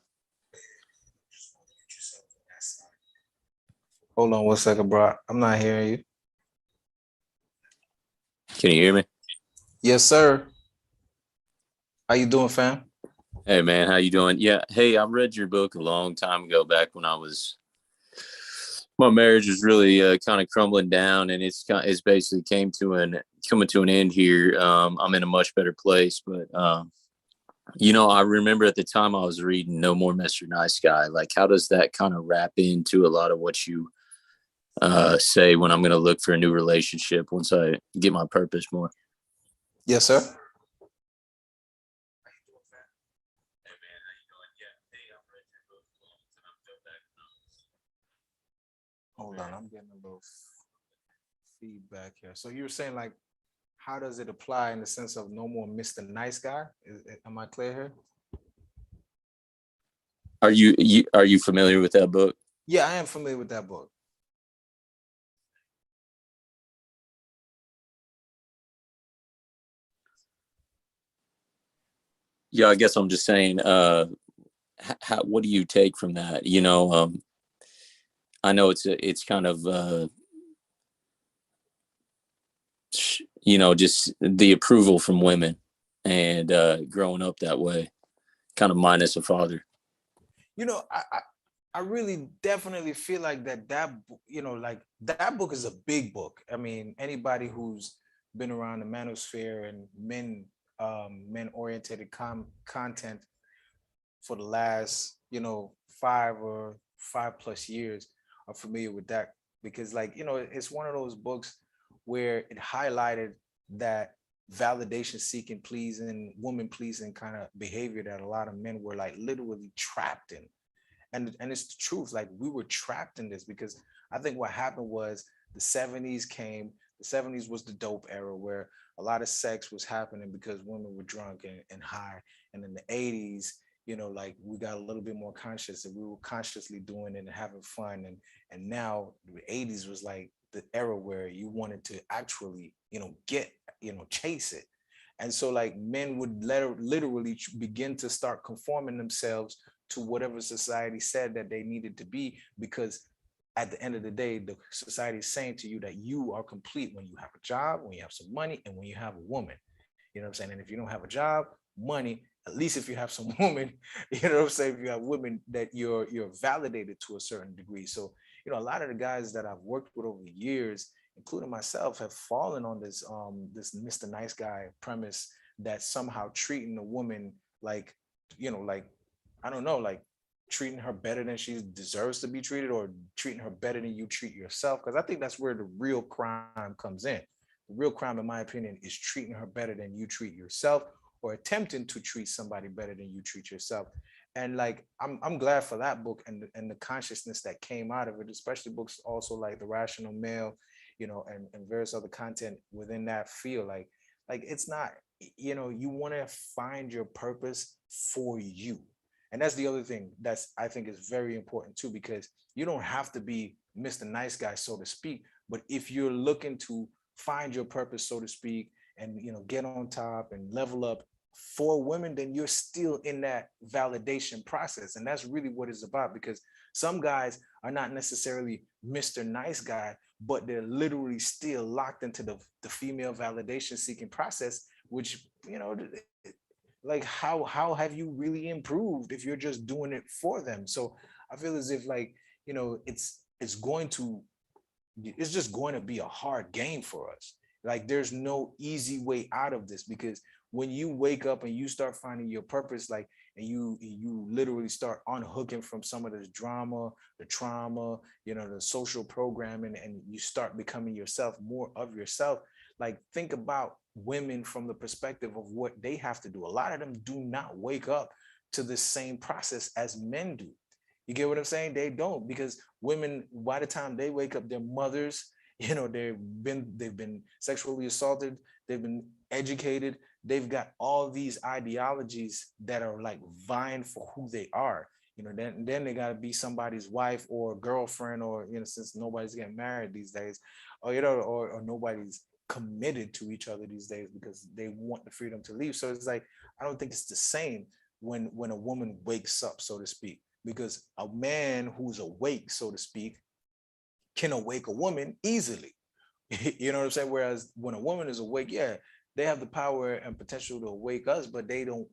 Hold on 1 second, bro. I'm not hearing you. Can you hear me? Yes, sir. How you doing, fam? Hey, man, how you doing? Yeah. Hey, I read your book a long time ago, back when my marriage was really kind of crumbling down, and it's basically coming to an end here. I'm in a much better place, but I remember at the time I was reading No More Mr. Nice Guy. Like, how does that kind of wrap into a lot of what you say when I'm going to look for a new relationship once I get my purpose more? Yes, sir. Hold on, I'm getting a little feedback here. So you were saying, like, how does it apply in the sense of no more Mr. Nice Guy? Am I clear here? Are you familiar with that book? Yeah, I am familiar with that book. Yeah, I guess I'm just saying, what do you take from that? I know it's kind of, just the approval from women, and growing up that way, kind of minus a father. I really definitely feel like like that book is a big book. I mean, anybody who's been around the manosphere and men oriented content for the last 5 plus years are familiar with that, because it's one of those books where it highlighted that validation seeking, pleasing, woman pleasing kind of behavior that a lot of men were like literally trapped in. And it's the truth. Like, we were trapped in this because I think what happened was the 70s came. The 70s was the dope era where a lot of sex was happening because women were drunk and high. And in the 80s, like, we got a little bit more conscious, and we were consciously doing it and having fun. And now the 80s was like the era where you wanted to actually, chase it. And so, like, men would literally begin to start conforming themselves to whatever society said that they needed to be, because at the end of the day, the society is saying to you that you are complete when you have a job, when you have some money, and when you have a woman. You know what I'm saying? And if you don't have a job, money, at least if you have some woman, you know what I'm saying? If you have women, that you're validated to a certain degree. So, a lot of the guys that I've worked with over the years, including myself, have fallen on this Mr. Nice Guy premise, that somehow treating a woman like, like, I don't know, like treating her better than she deserves to be treated, or treating her better than you treat yourself. Because I think that's where the real crime comes in. The real crime, in my opinion, is treating her better than you treat yourself, or attempting to treat somebody better than you treat yourself. And like, I'm glad for that book and the consciousness that came out of it, especially books also like The Rational Male, and various other content within that field. Like it's not, you want to find your purpose for you. And that's the other thing that's, I think, is very important too, because you don't have to be Mr. Nice Guy, so to speak. But if you're looking to find your purpose, so to speak, and get on top and level up for women, then you're still in that validation process. And that's really what it's about, because some guys are not necessarily Mr. Nice Guy, but they're literally still locked into the female validation seeking process, which, like how have you really improved if you're just doing it for them? So I feel as if, like, it's going to, it's just going to be a hard game for us. Like, there's no easy way out of this, because when you wake up and you start finding your purpose, like, and you literally start unhooking from some of this drama, the trauma, the social programming, and you start becoming yourself, more of yourself. Like, think about women from the perspective of what they have to do. A lot of them do not wake up to the same process as men do. You get what I'm saying? They don't, because women, by the time they wake up, they're mothers. They've been sexually assaulted. They've been educated. They've got all these ideologies that are like vying for who they are. Then they got to be somebody's wife or girlfriend, or since nobody's getting married these days, or nobody's committed to each other these days because they want the freedom to leave. So it's like, I don't think it's the same when a woman wakes up, so to speak, because a man who's awake, so to speak, can awake a woman easily. You know what I'm saying? Whereas when a woman is awake, yeah, they have the power and potential to awake us, but they don't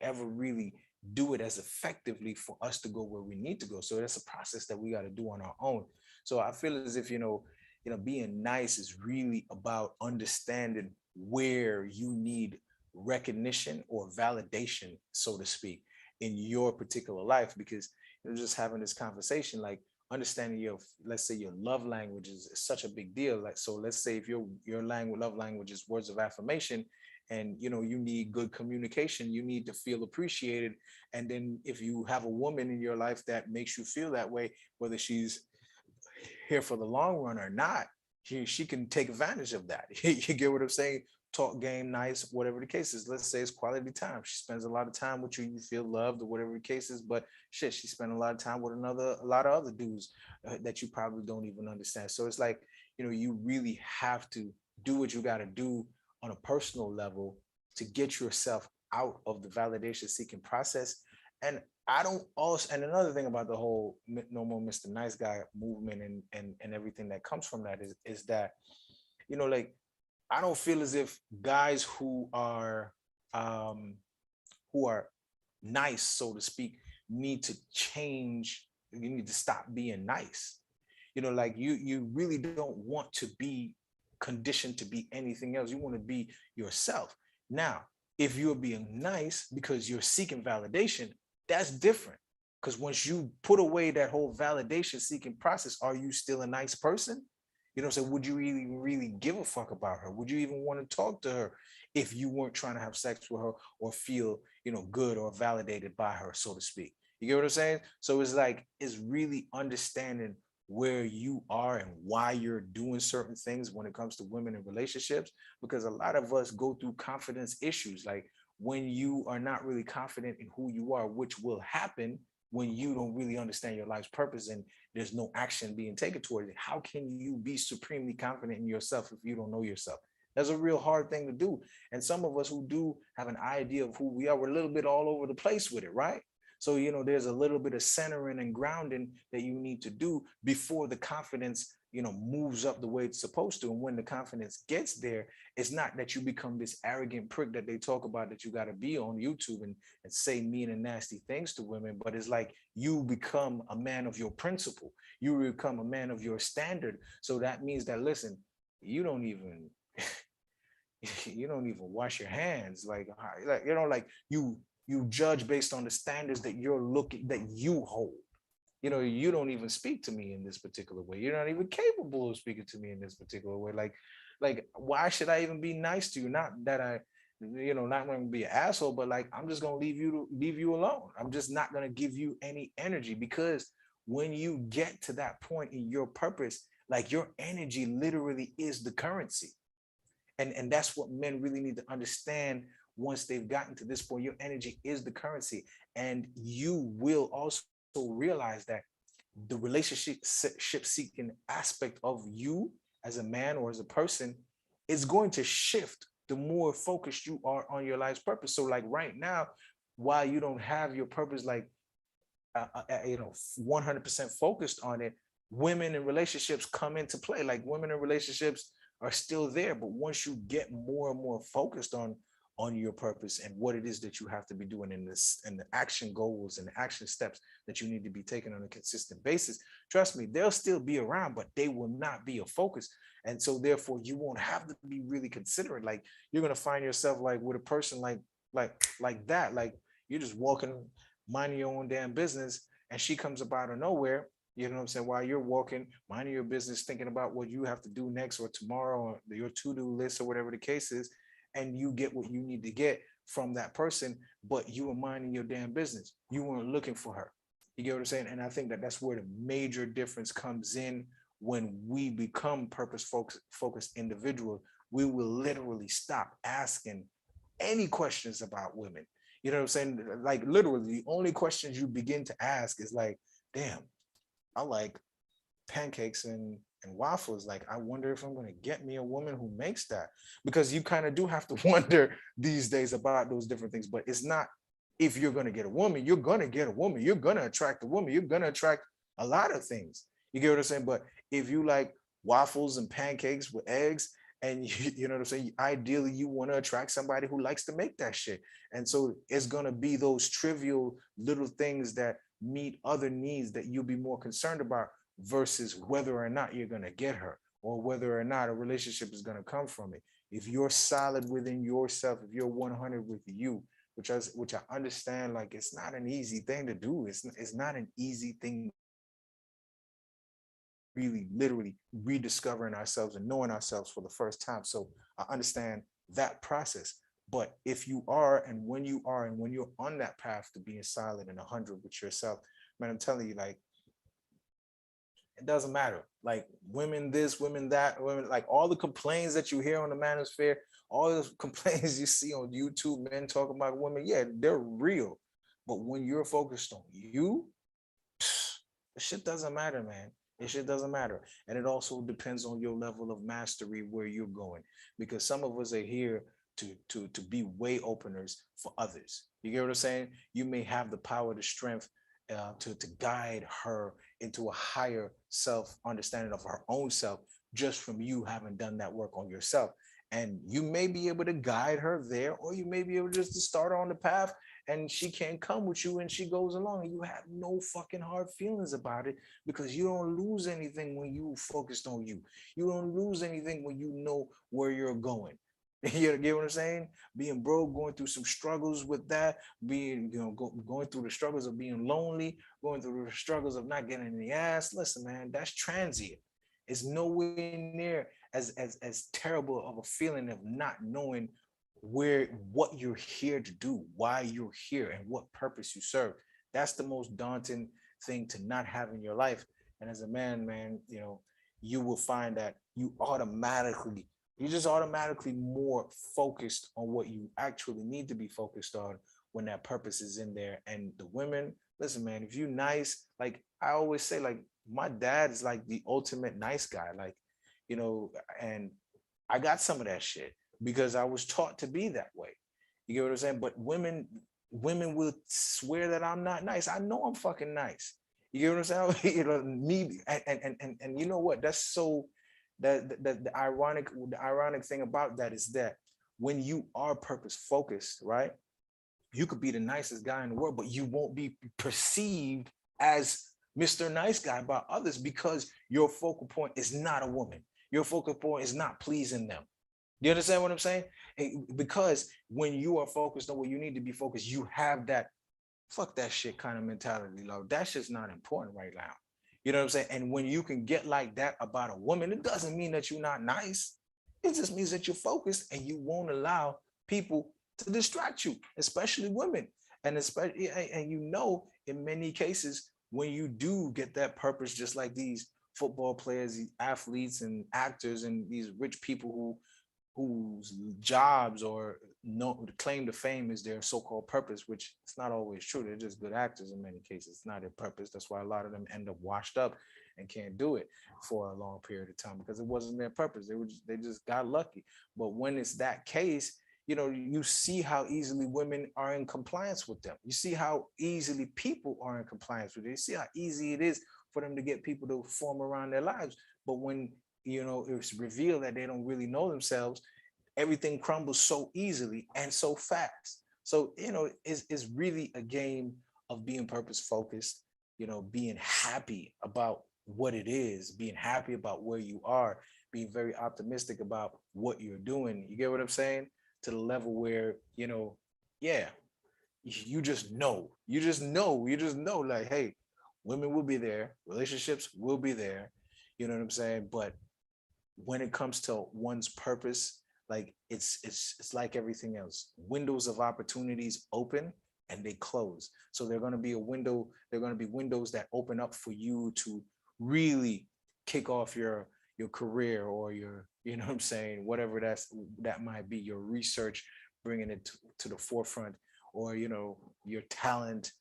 ever really do it as effectively for us to go where we need to go. So that's a process that we got to do on our own. So I feel as if, being nice is really about understanding where you need recognition or validation, so to speak, in your particular life. Because just having this conversation, like, understanding your, let's say, your love language is such a big deal. Like, so let's say if your love language is words of affirmation, and you need good communication, you need to feel appreciated. And then if you have a woman in your life that makes you feel that way, whether she's here for the long run or not, she can take advantage of that. You get what I'm saying? Talk game nice, whatever the case is. Let's say it's quality time. She spends a lot of time with you, you feel loved, or whatever the case is. But shit, she spent a lot of time with a lot of other dudes that you probably don't even understand. So it's like, you really have to do what you got to do on a personal level to get yourself out of the validation seeking process. And I don't also, and another thing about the whole No More Mr. Nice Guy movement and everything that comes from that is that, like, I don't feel as if guys who are nice, so to speak, need to change. You need to stop being nice. Like, you really don't want to be conditioned to be anything else. You want to be yourself. Now, if you're being nice because you're seeking validation, that's different. Because once you put away that whole validation seeking process, are you still a nice person? So would you really give a fuck about her? Would you even want to talk to her if you weren't trying to have sex with her or feel, good or validated by her, so to speak? You get what I'm saying? So it's like, it's really understanding where you are and why you're doing certain things when it comes to women in relationships, because a lot of us go through confidence issues. Like, when you are not really confident in who you are, which will happen when you don't really understand your life's purpose and there's no action being taken towards it. How can you be supremely confident in yourself if you don't know yourself? That's a real hard thing to do. And some of us who do have an idea of who we are, we're a little bit all over the place with it, right? So, there's a little bit of centering and grounding that you need to do before the confidence, moves up the way it's supposed to. And when the confidence gets there, it's not that you become this arrogant prick that they talk about that you got to be on YouTube and say mean and nasty things to women. But it's like, you become a man of your principle. You become a man of your standard. So that means that, listen, you don't even wash your hands. Like you judge based on the standards that you hold. You don't even speak to me in this particular way. You're not even capable of speaking to me in this particular way. Like, why should I even be nice to you? Not that I, not going to be an asshole, but like, I'm just going to leave you alone. I'm just not going to give you any energy, because when you get to that point in your purpose, like, your energy literally is the currency. And that's what men really need to understand. Once they've gotten to this point, your energy is the currency. And you will also realize that the relationship seeking aspect of you as a man or as a person is going to shift the more focused you are on your life's purpose. So like right now, while you don't have your purpose, like, 100% focused on it, women in relationships come into play. Like, women in relationships are still there, but once you get more and more focused on on your purpose and what it is that you have to be doing in this, and the action goals and the action steps that you need to be taking on a consistent basis. Trust me, they'll still be around, but they will not be a focus. And so therefore you won't have to be really considerate. Like you're gonna find yourself like with a person like that, like you're just walking, minding your own damn business, and she comes up out of nowhere, you know what I'm saying, while you're walking, minding your business, thinking about what you have to do next or tomorrow or your to-do list or whatever the case is, and you get what you need to get from that person, but you were minding your damn business. You weren't looking for her. You get what I'm saying? And I think that that's where the major difference comes in. When we become purpose focused individuals, we will literally stop asking any questions about women. You know what I'm saying? Like literally the only questions you begin to ask is like, damn, I like pancakes and waffles. Like, I wonder if I'm going to get me a woman who makes that, because you kind of do have to wonder these days about those different things. But it's not, if you're going to get a woman, you're going to get a woman, you're going to attract a woman, you're going to attract a lot of things. You get what I'm saying? But if you like waffles and pancakes with eggs, and you know what I'm saying, ideally you want to attract somebody who likes to make that shit. And so it's going to be those trivial little things that meet other needs that you'll be more concerned about, versus whether or not you're going to get her, or whether or not a relationship is going to come from it. If you're solid within yourself, if you're 100 with you, which I understand, like it's not an easy thing to do. It's not an easy thing, really literally rediscovering ourselves and knowing ourselves for the first time. So I understand that process. But if you are, and when you're on that path to being solid and 100 with yourself, man, I'm telling you, like, it doesn't matter. Like women this, women that, women, like all the complaints that you hear on the manosphere, all the complaints you see on YouTube, men talking about women, yeah, they're real. But when you're focused on you, the shit doesn't matter, man. It shit doesn't matter. And it also depends on your level of mastery, where you're going. Because some of us are here to be way openers for others. You get what I'm saying? You may have the power, the strength to guide her into a higher self understanding of her own self, just from you having done that work on yourself. And you may be able to guide her there, or you may be able just to start her on the path, and she can't come with you and she goes along, and you have no fucking hard feelings about it, because you don't lose anything when you focused on you. You don't lose anything when you know where you're going. You get what I'm saying? Being broke, going through some struggles with that, being, going through the struggles of being lonely, going through the struggles of not getting any ass. Listen, man, that's transient. It's nowhere near as terrible of a feeling of not knowing what you're here to do, why you're here, and what purpose you serve. That's the most daunting thing to not have in your life. And as a man, you will find that you're just automatically more focused on what you actually need to be focused on when that purpose is in there. And the women, listen, man, if you nice, like I always say, like my dad is like the ultimate nice guy, like, and I got some of that shit because I was taught to be that way. You get what I'm saying? But women will swear that I'm not nice. I know I'm fucking nice. You get what I'm saying? Me, and you know what? That's so the ironic thing about that is that when you are purpose focused, right? You could be the nicest guy in the world, but you won't be perceived as Mr. Nice Guy by others, because your focal point is not a woman. Your focal point is not pleasing them. You understand what I'm saying? Because when you are focused on what you need to be focused, you have that fuck that shit kind of mentality. Like, that shit's not important right now. You know what I'm saying? And when you can get like that about a woman, it doesn't mean that you're not nice. It just means that you're focused and you won't allow people to distract you, especially women. And especially, and in many cases, when you do get that purpose, just like these football players, these athletes and actors and these rich people whose jobs or claim to fame is their so-called purpose, which it's not always true. They're just good actors in many cases. It's not their purpose. That's why a lot of them end up washed up and can't do it for a long period of time, because it wasn't their purpose. They just got lucky. But when it's that case, you see how easily women are in compliance with them. You see how easily people are in compliance with it. You see how easy it is for them to get people to form around their lives. But when it's revealed that they don't really know themselves, everything crumbles so easily and so fast. So, it's really a game of being purpose focused, being happy about what it is, being happy about where you are, being very optimistic about what you're doing. You get what I'm saying? To the level where, yeah, you just know, like, hey, women will be there, relationships will be there. You know what I'm saying? But when it comes to one's purpose, like it's like everything else. Windows of opportunities open and they close. So they're going to be a window. They're going to be windows that open up for you to really kick off your career, or your, what I'm saying, whatever that might be, your research, bringing it to the forefront, or your talent,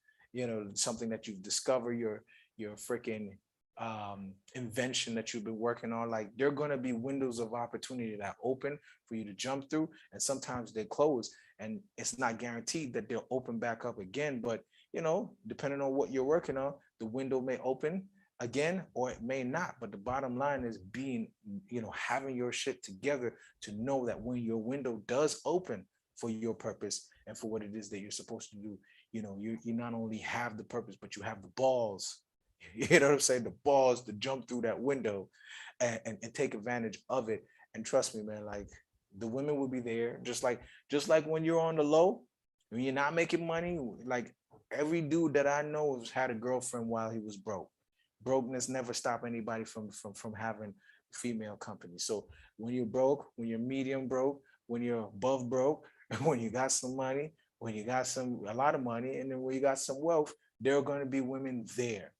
something that you've discovered, your freaking invention that you've been working on. Like, there are going to be windows of opportunity that open for you to jump through, and sometimes they close, and it's not guaranteed that they'll open back up again. But depending on what you're working on, the window may open again or it may not. But the bottom line is being, having your shit together to know that when your window does open for your purpose and for what it is that you're supposed to do, you not only have the purpose, but you have the balls. You know what I'm saying? The balls to jump through that window and take advantage of it. And trust me, man, like, the women will be there, just like when you're on the low, when you're not making money. Like, every dude that I know has had a girlfriend while he was broke. Brokenness never stopped anybody from having female company. So when you're broke, when you're medium broke, when you're above broke, when you got some money, when you got a lot of money, and then when you got some wealth, there are going to be women there.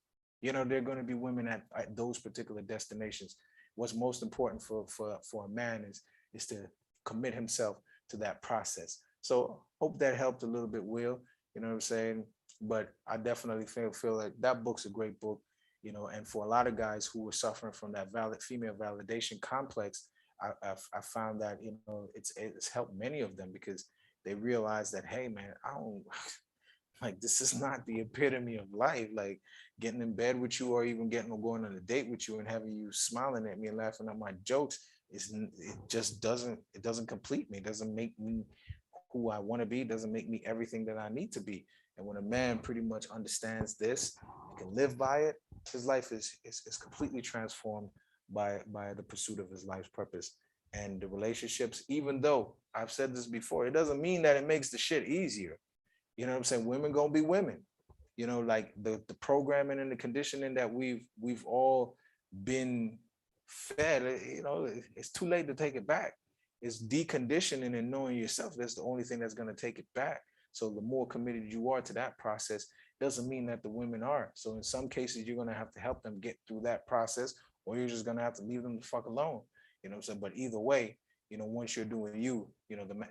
There are going to be women at those particular destinations. What's most important for a man is to commit himself to that process. So hope that helped a little bit, Will. You know what I'm saying? But I definitely feel like that book's a great book. And for a lot of guys who were suffering from that female validation complex, I found that it's helped many of them, because they realize that, hey man, I don't like, this is not the epitome of life. Like, getting in bed with you, or even going on a date with you and having you smiling at me and laughing at my jokes, it doesn't complete me. It doesn't make me who I want to be. It doesn't make me everything that I need to be. And when a man pretty much understands this, can live by it, his life is completely transformed by the pursuit of his life's purpose. And the relationships, even though I've said this before, it doesn't mean that it makes the shit easier. You know what I'm saying? Women gonna be women. Like the programming and the conditioning that we've all been fed. It's too late to take it back. It's deconditioning and knowing yourself. That's the only thing that's gonna take it back. So the more committed you are to that process, doesn't mean that the women are. So in some cases, you're gonna have to help them get through that process, or you're just gonna have to leave them the fuck alone. You know what I'm saying? But either way, once you're doing you,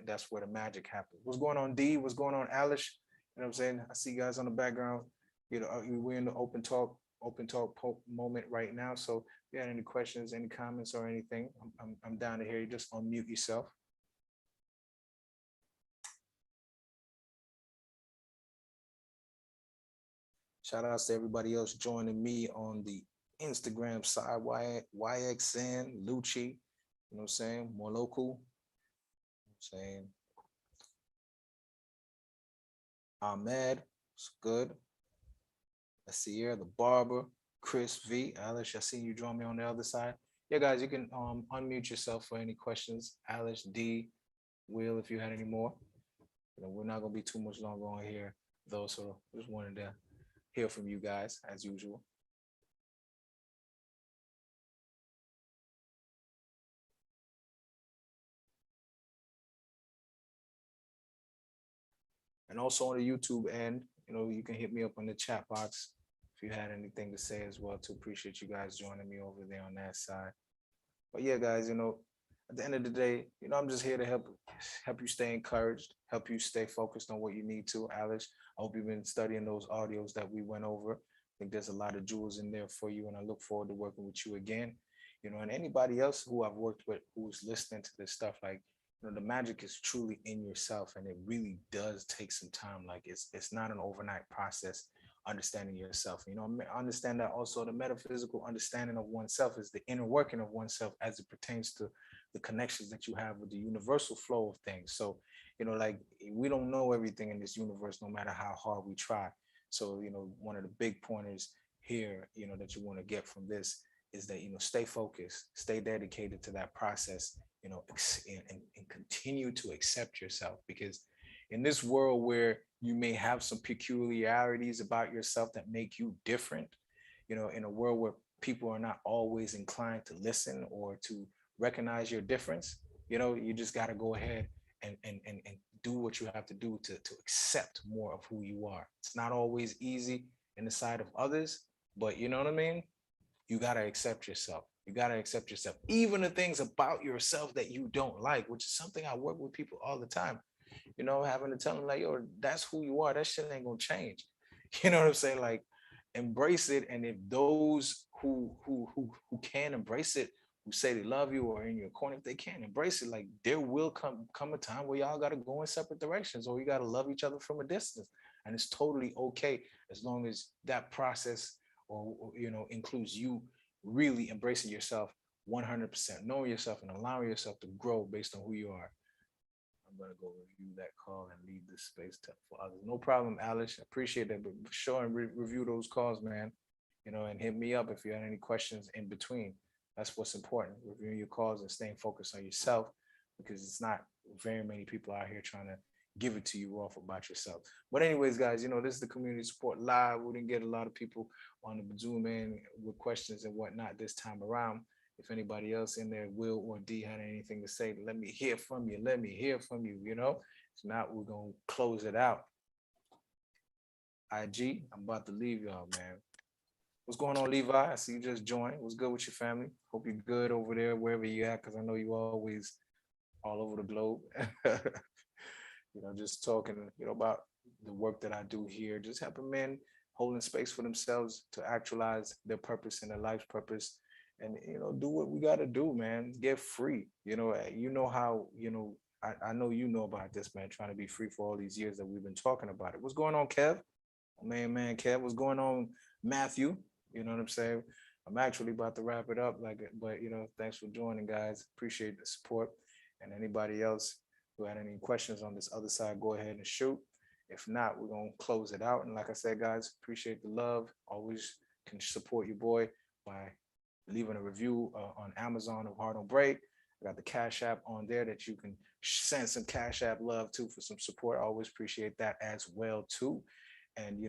that's where the magic happens. What's going on, D? What's going on, Alice? You know what I'm saying? I see you guys on the background. We're in the open talk moment right now. So if you had any questions, any comments, or anything, I'm down to hear you. Just unmute yourself. Shout outs to everybody else joining me on the Instagram side. YXN, Lucci, you know what I'm saying? More local. You know what I'm saying? Ahmed, it's good. I see here the barber, Chris V. Alice, I see you join me on the other side. Yeah, guys, you can unmute yourself for any questions. Alice, D, Will, if you had any more. We're not gonna be too much longer on here though, so just wanted to hear from you guys as usual. And also on the YouTube end, you can hit me up on the chat box if you had anything to say as well. To appreciate you guys joining me over there on that side. But yeah, guys, at the end of the day, I'm just here to help you stay encouraged, help you stay focused on what you need to. Alice, I hope you've been studying those audios that we went over. I think there's a lot of jewels in there for you, and I look forward to working with you again. And anybody else who I've worked with who's listening to this stuff, like, the magic is truly in yourself, and it really does take some time. Like, it's not an overnight process. Understanding yourself, understand that also the metaphysical understanding of oneself is the inner working of oneself as it pertains to the connections that you have with the universal flow of things. So, like we don't know everything in this universe, no matter how hard we try. So, one of the big pointers here, that you want to get from this is that, stay focused, stay dedicated to that process, and continue to accept yourself, because in this world where you may have some peculiarities about yourself that make you different, in a world where people are not always inclined to listen or to recognize your difference, you just got to go ahead and do what you have to do to accept more of who you are. It's not always easy in the sight of others, but you know what I mean? You got to accept yourself. You got to accept yourself, even the things about yourself that you don't like, which is something I work with people all the time, having to tell them like, yo, that's who you are. That shit ain't gonna change. You know what I'm saying? Like, embrace it. And if those who can embrace it, who say they love you or in your corner, if they can't embrace it, like there will come a time where y'all gotta go in separate directions, or you gotta love each other from a distance. And it's totally okay, as long as that process or includes you really embracing yourself 100%, knowing yourself and allowing yourself to grow based on who you are. I'm gonna go review that call and leave this space for others. No problem, Alice. I appreciate that, but sure and review those calls, man. And hit me up if you had any questions in between. That's what's important. Reviewing your calls and staying focused on yourself, because it's not very many people out here trying to give it to you off about yourself. But anyways, guys, this is the community support live. We didn't get a lot of people on the Zoom in with questions and whatnot this time around. If anybody else in there, Will or D, had anything to say, let me hear from you. Let me hear from you, If not, we're going to close it out. IG, I'm about to leave y'all, man. What's going on, Levi? I see you just joined. What's good with your family? Hope you're good over there, wherever you at, because I know you always all over the globe. Just talking, about the work that I do here, just helping men holding space for themselves to actualize their purpose and their life's purpose. And do what we got to do, man. Get free. How I know about this, man, trying to be free for all these years that we've been talking about it. What's going on, Kev? Man, Kev, what's going on, Matthew? You know what I'm saying? I'm actually about to wrap it up, but thanks for joining, guys. Appreciate the support. And anybody else who had any questions on this other side, go ahead and shoot. If not, we're gonna close it out. And like I said, guys, appreciate the love. Always can support your boy by leaving a review on Amazon of Heart on Break. I got the Cash App on there that you can send some Cash App love to for some support. I always appreciate that as well too. And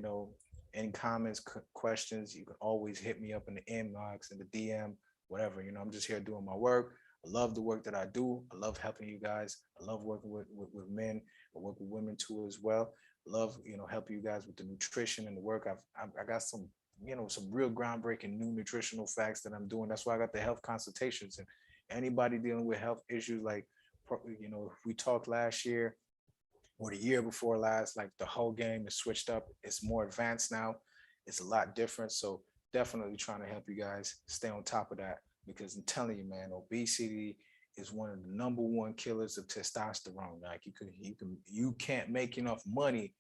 any comments, questions, you can always hit me up in the inbox, in the DM, whatever. I'm just here doing my work. I love the work that I do. I love helping you guys. I love working with men. I work with women too as well. I love helping you guys with the nutrition and the work. I got some some real groundbreaking new nutritional facts that I'm doing. That's why I got the health consultations. And anybody dealing with health issues, like if we talked last year or the year before last, like the whole game is switched up. It's more advanced now. It's a lot different. So definitely trying to help you guys stay on top of that, because I'm telling you, man, obesity is one of the #1 killers of testosterone. Like you can't make enough money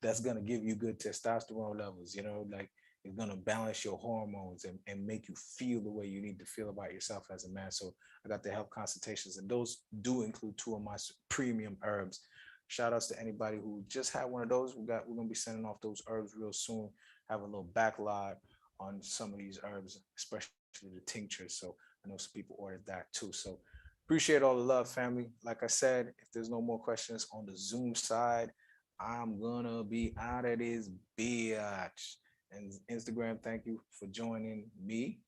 that's gonna give you good testosterone levels. Like it's gonna balance your hormones and make you feel the way you need to feel about yourself as a man. So I got the health consultations, and those do include 2 of my premium herbs. Shout outs to anybody who just had one of those. We're gonna be sending off those herbs real soon. Have a little backlog on some of these herbs, especially the tinctures. So I know some people ordered that too. So appreciate all the love, family. Like I said, if there's no more questions on the Zoom side, I'm gonna be out of this bitch. And Instagram, thank you for joining me